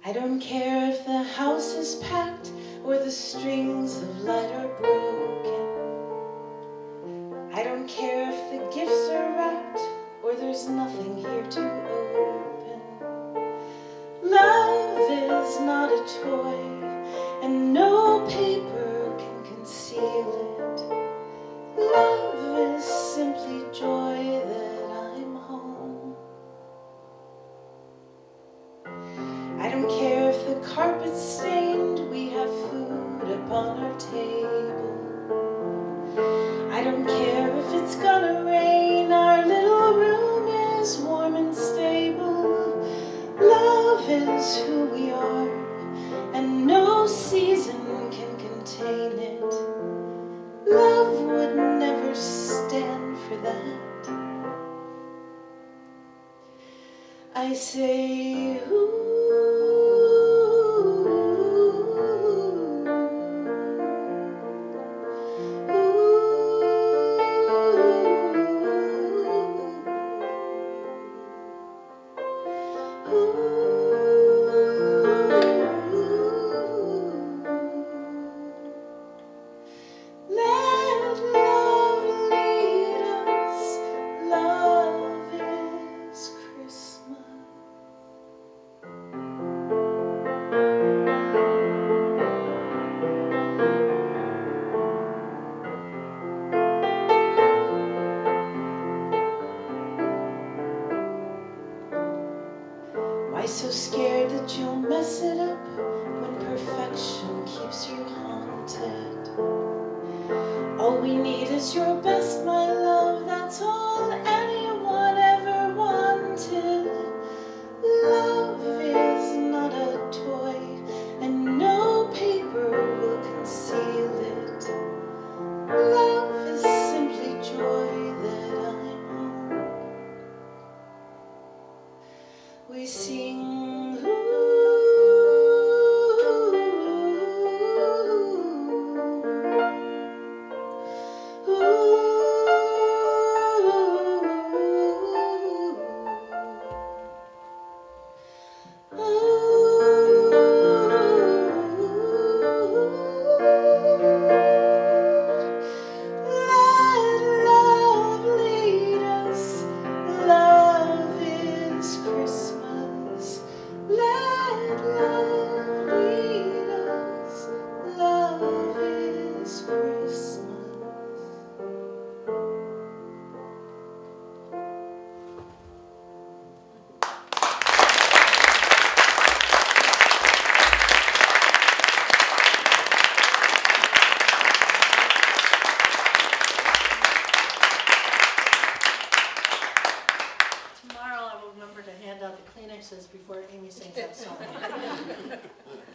I don't care if the house is packed or the strings of light are broken. I don't care if the gifts are wrapped or there's nothing here to open. toy, and no paper can conceal it. Love is simply joy that I'm home. I don't care if the carpet's stained, we have food upon our table. I don't care if it's gonna rain, our little room is warm and stable. Love is who we are, and no season can contain it. Love would never stand for that. I say, ooh. Let love lead us. Love is Christmas. Why so scared that you'll mess it up when perfection keeps you haunted? All we need is your best, my love, that's all anyone ever wanted. Love is not a toy, and no paper will conceal it. Love is simply joy that I'm home. We sing, let love lead us. Love is Christmas. Let love lead us. Love is Christmas. Tomorrow I will remember to hand out the Kleenexes before Amy sings that song.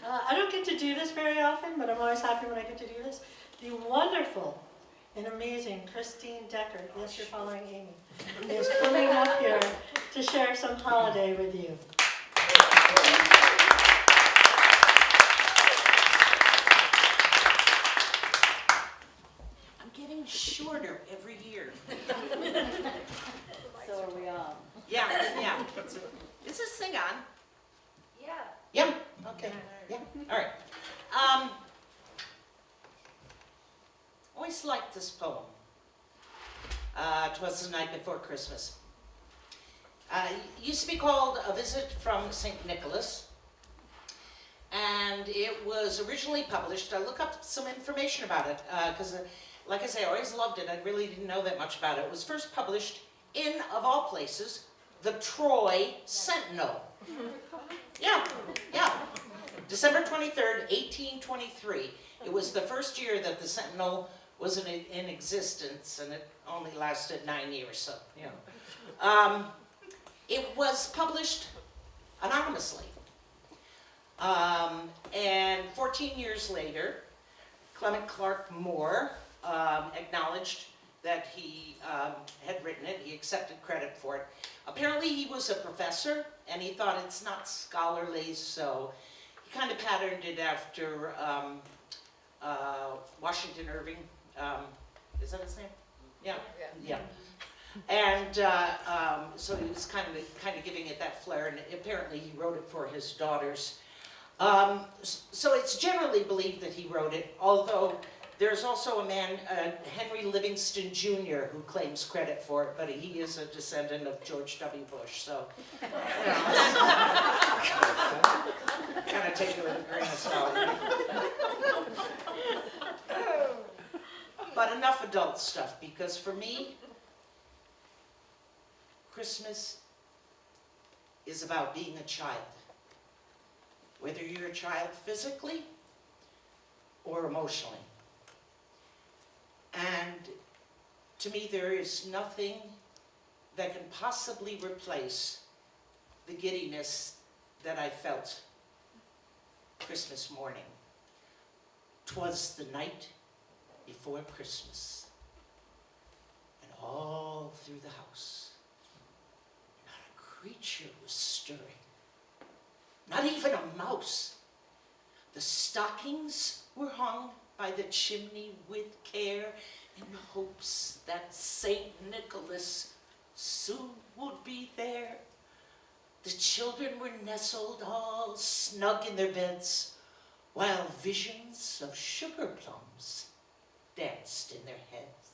I don't get to do this very often, but I'm always happy when I get to do this. The wonderful and amazing Christine Decker, yes, you're following Amy, is coming up here to share some holiday with you. I'm getting shorter every year. So are we all. Yeah, yeah. Is this thing on? Yeah. Yeah, okay, yeah, all right. Always liked this poem. 'Twas the night before Christmas. It used to be called A Visit from St. Nicholas, and it was originally published. I look up some information about it, because like I say, I always loved it. I really didn't know that much about it. It was first published in, of all places, the Troy Sentinel. Yeah, yeah. December 23rd, 1823. It was the first year that the Sentinel was in existence, and it only lasted 9 years, so, you know. It was published anonymously. And 14 years later, Clement Clark Moore acknowledged that he had written it. He accepted credit for it. Apparently he was a professor, and he thought it's not scholarly, so he kind of patterned it after Washington Irving. Is that his name? Yeah. Yeah. And so he was kind of giving it that flair, and apparently he wrote it for his daughters. So it's generally believed that he wrote it, although There's also a man, Henry Livingston Jr., who claims credit for it, but he is a descendant of George W. Bush, so, you know, kind of take it with a grain of salt. But enough adult stuff, because for me, Christmas is about being a child. Whether you're a child physically or emotionally. And to me, there is nothing that can possibly replace the giddiness that I felt Christmas morning. 'Twas the night before Christmas, and all through the house, not a creature was stirring, not even a mouse. The stockings were hung by the chimney with care in hopes that St. Nicholas soon would be there. The children were nestled all snug in their beds, while visions of sugar plums danced in their heads.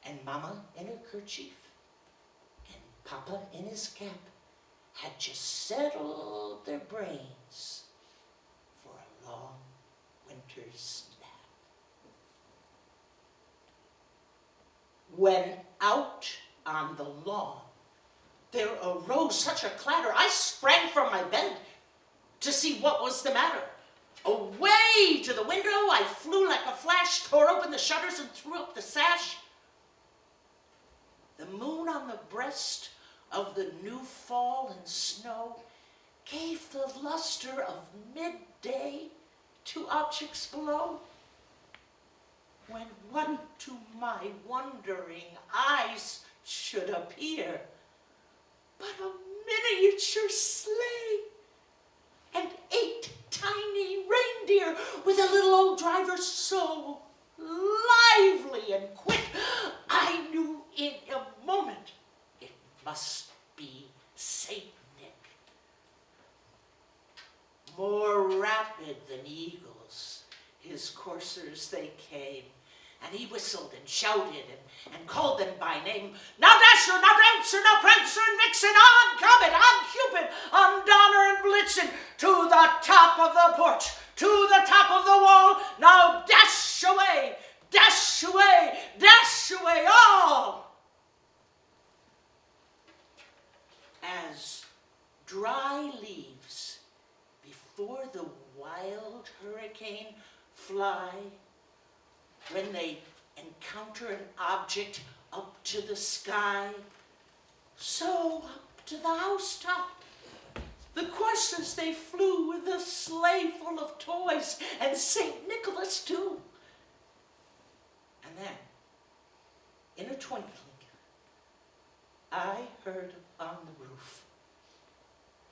And Mama in her kerchief and Papa in his cap had just settled their brains for a long winter's nap. When out on the lawn there arose such a clatter, I sprang from my bed to see what was the matter. Away to the window I flew like a flash, tore open the shutters and threw up the sash. The moon on the breast of the new fallen snow gave the luster of midday to objects below. When what to my wondering eyes should appear but a miniature sleigh and 8 tiny reindeer with a little old driver so lively and quick, I knew in a moment it must be Saint Nick. More rapid than eagles, his coursers they came, and he whistled and shouted and called them by name. Now Dasher, now Dancer, now Prancer and Vixen, on Comet, on Cupid, on Donner and Blitzen, to the top of the porch, to the top of the wall, now dash away, dash away, dash away all. As dry leaves before the wild hurricane fly, when they encounter an object up to the sky, so up to the housetop the coursers they flew with a sleigh full of toys, and St. Nicholas too. And then, in a twinkling, I heard on the roof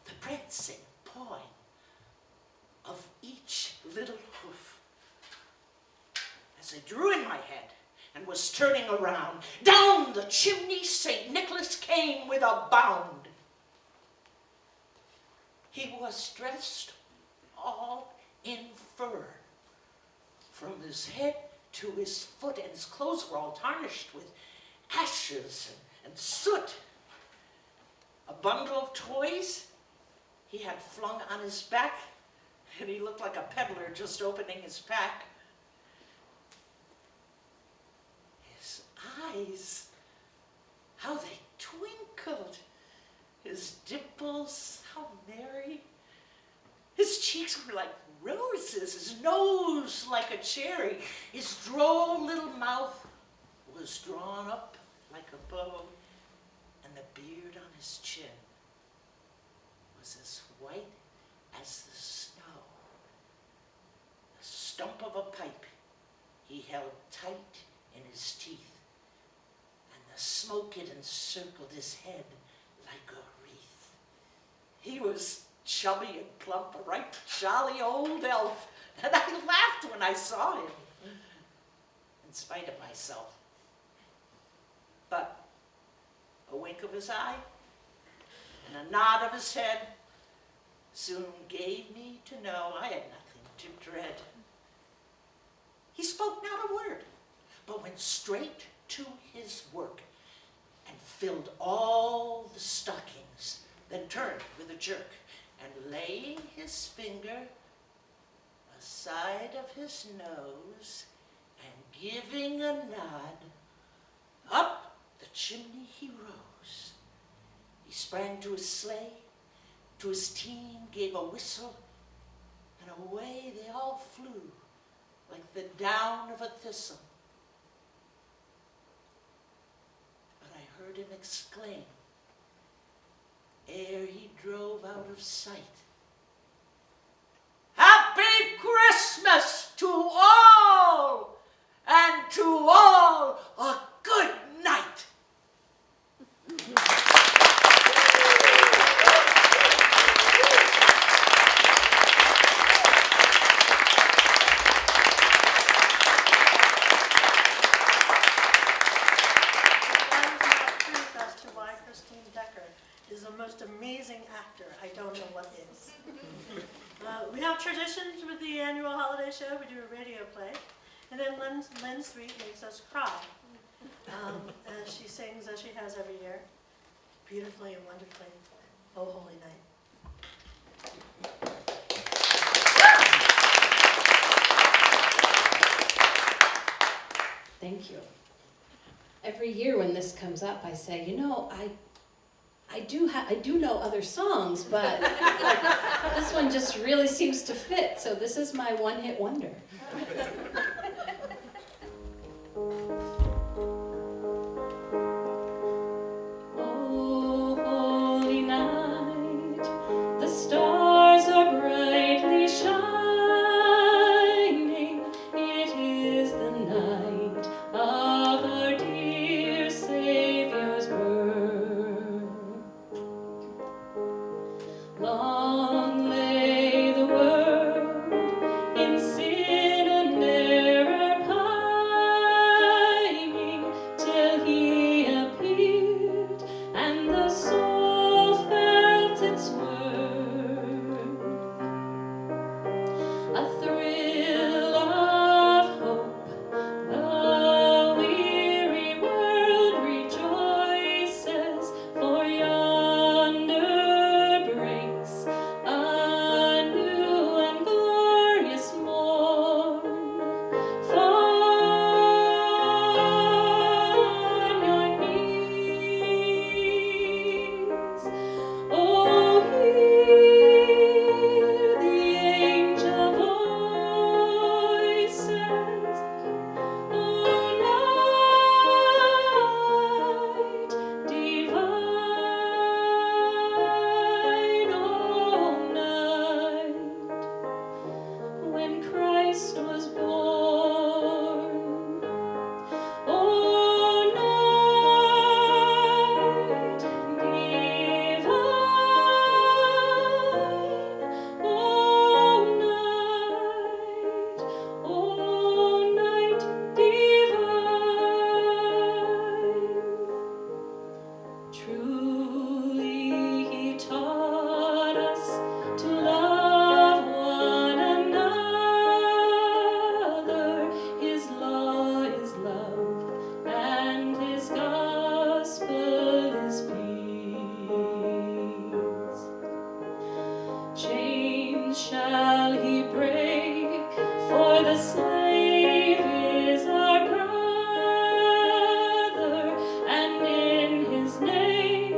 the prancing, pawing of each little hoof. As I drew in my head and was turning around, down the chimney St. Nicholas came with a bound. He was dressed all in fur, from his head to his foot, and his clothes were all tarnished with ashes and soot. A bundle of toys he had flung on his back, and he looked like a peddler just opening his pack. His eyes, how they twinkled. His dimples, how merry. His cheeks were like roses, his nose like a cherry. His droll little mouth was drawn up like a bow, and the beard on his chin was as white as the snow. The stump of a pipe he held tight in his teeth, and the smoke it encircled his head like a wreath. He was chubby and plump, a right jolly old elf, and I laughed when I saw him, in spite of myself. But a wink of his eye and a nod of his head soon gave me to know I had nothing to dread. He spoke not a word, but went straight to his work and filled all the stockings, then turned with a jerk, and laying his finger aside of his nose and giving a nod, up the chimney he rose. He sprang to his sleigh, to his team gave a whistle, and away they all flew like the down of a thistle. But I heard him exclaim, ere he drove out of sight, "Happy Christmas to all, and to all a good night." As to why Christine Decker is the most amazing actor. I don't know what is. We have traditions with the annual holiday show. We do a radio play. And then Lynn Sweet makes us cry. As she sings, as she has every year, beautifully and wonderfully, "O Holy Night." Thank you. Every year when this comes up, I say, you know, I do know other songs, but this one just really seems to fit. So this is my one-hit wonder. Oh, holy night, the stars are brightly shining. It is the night of our dear Savior's birth. Long lay the world in sin and error pining, till he appeared and the soul felt its worth. A thrill of hope, the weary world rejoices, for yonder breaks a new and glorious morn. Fall on your knees, oh, hear the angel voices. O night divine, O night when Christ was born. O night divine, O night divine. Truly he taught us to love one another. His law is love, and his gospel is peace. Chains shall he break, for the slave is our brother, and in his name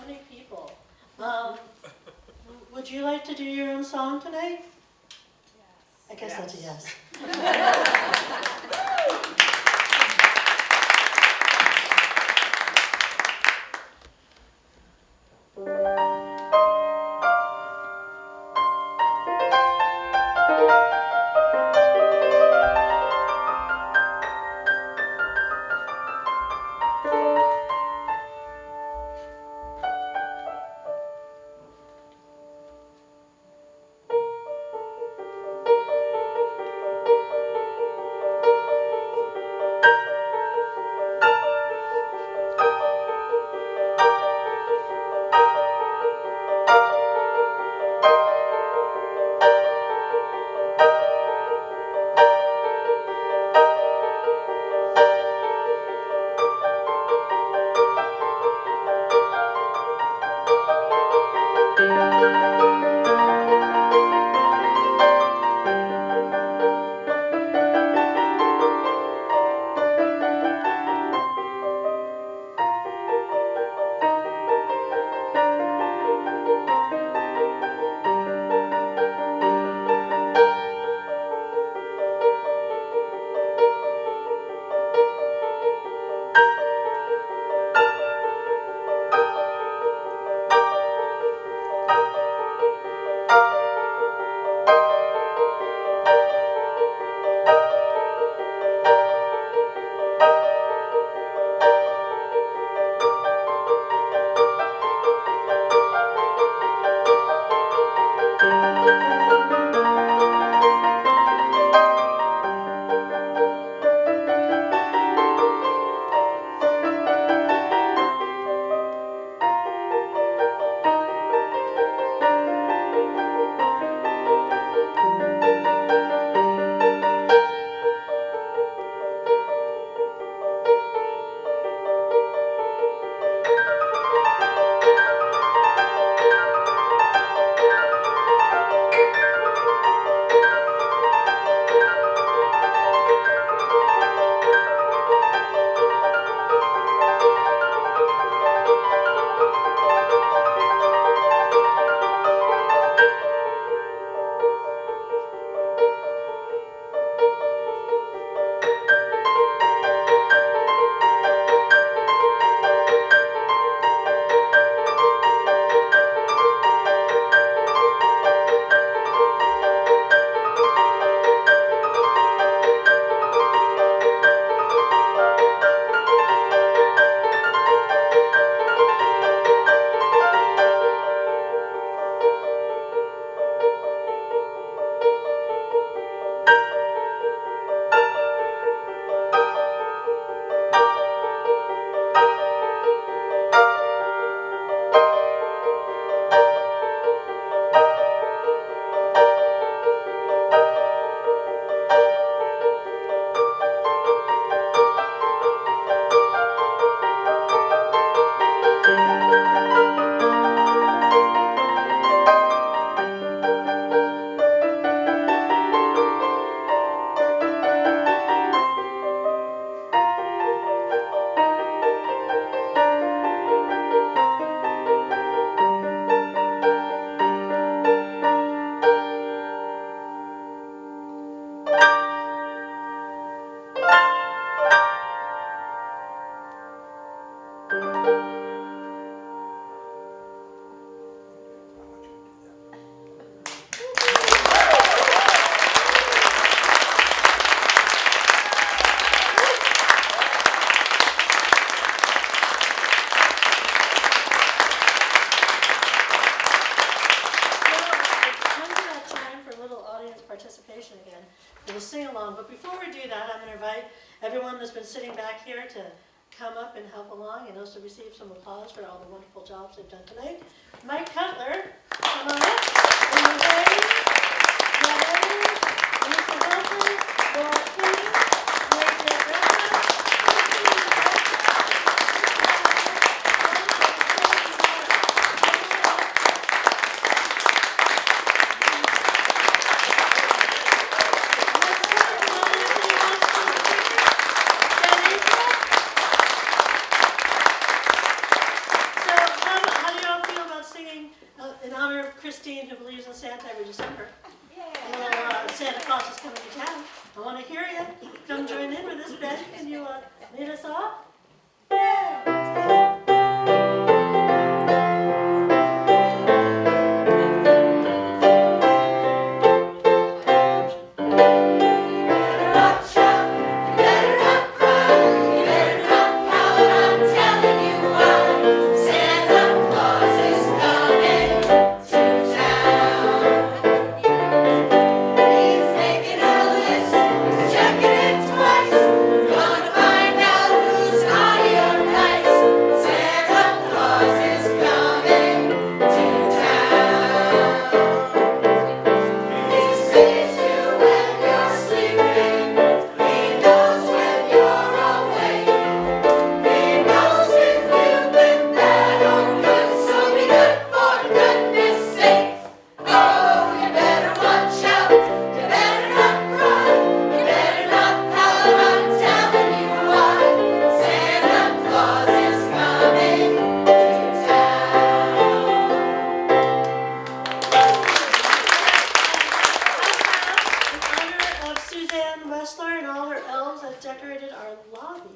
so many people. Would you like to do your own song tonight? Yes. I guess that's a yes. Everyone that's been sitting back here to come up and help along and also receive some applause for all the wonderful jobs they've done tonight. Mike Cutler, come on up. And Ray, Lisa Wilson, Laura King, Mike how Christine, who believes in Santa every December. Santa Claus is coming to town. I want to hear you. Come join in with us, Ben. Can you lead us off? Decorated our lobby.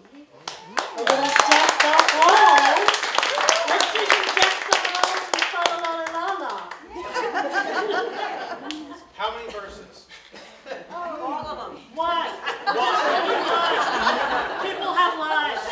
A little decked up walls. Let's do some decked up walls and fa la la la la. How many verses? All of them. Why? People have lives.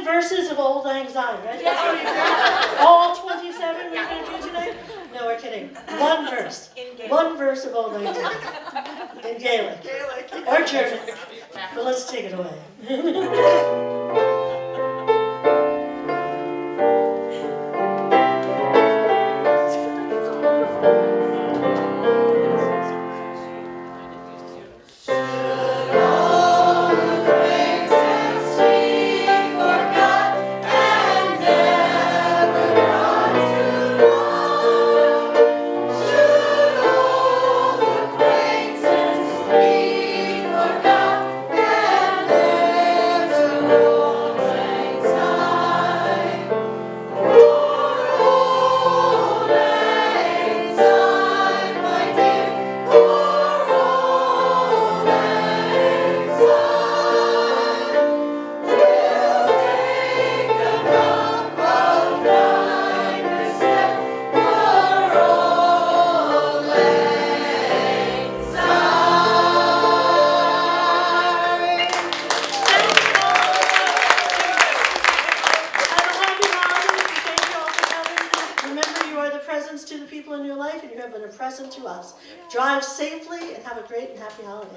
Verses of Old Lang Syne, right? Yeah. All 27 we're going to do today? No, we're kidding. One verse. One verse of Old Lang Syne. In Gaelic. Or German. But let's take it away. To the people in your life, and you have been a present to us. Drive safely and have a great and happy holidays.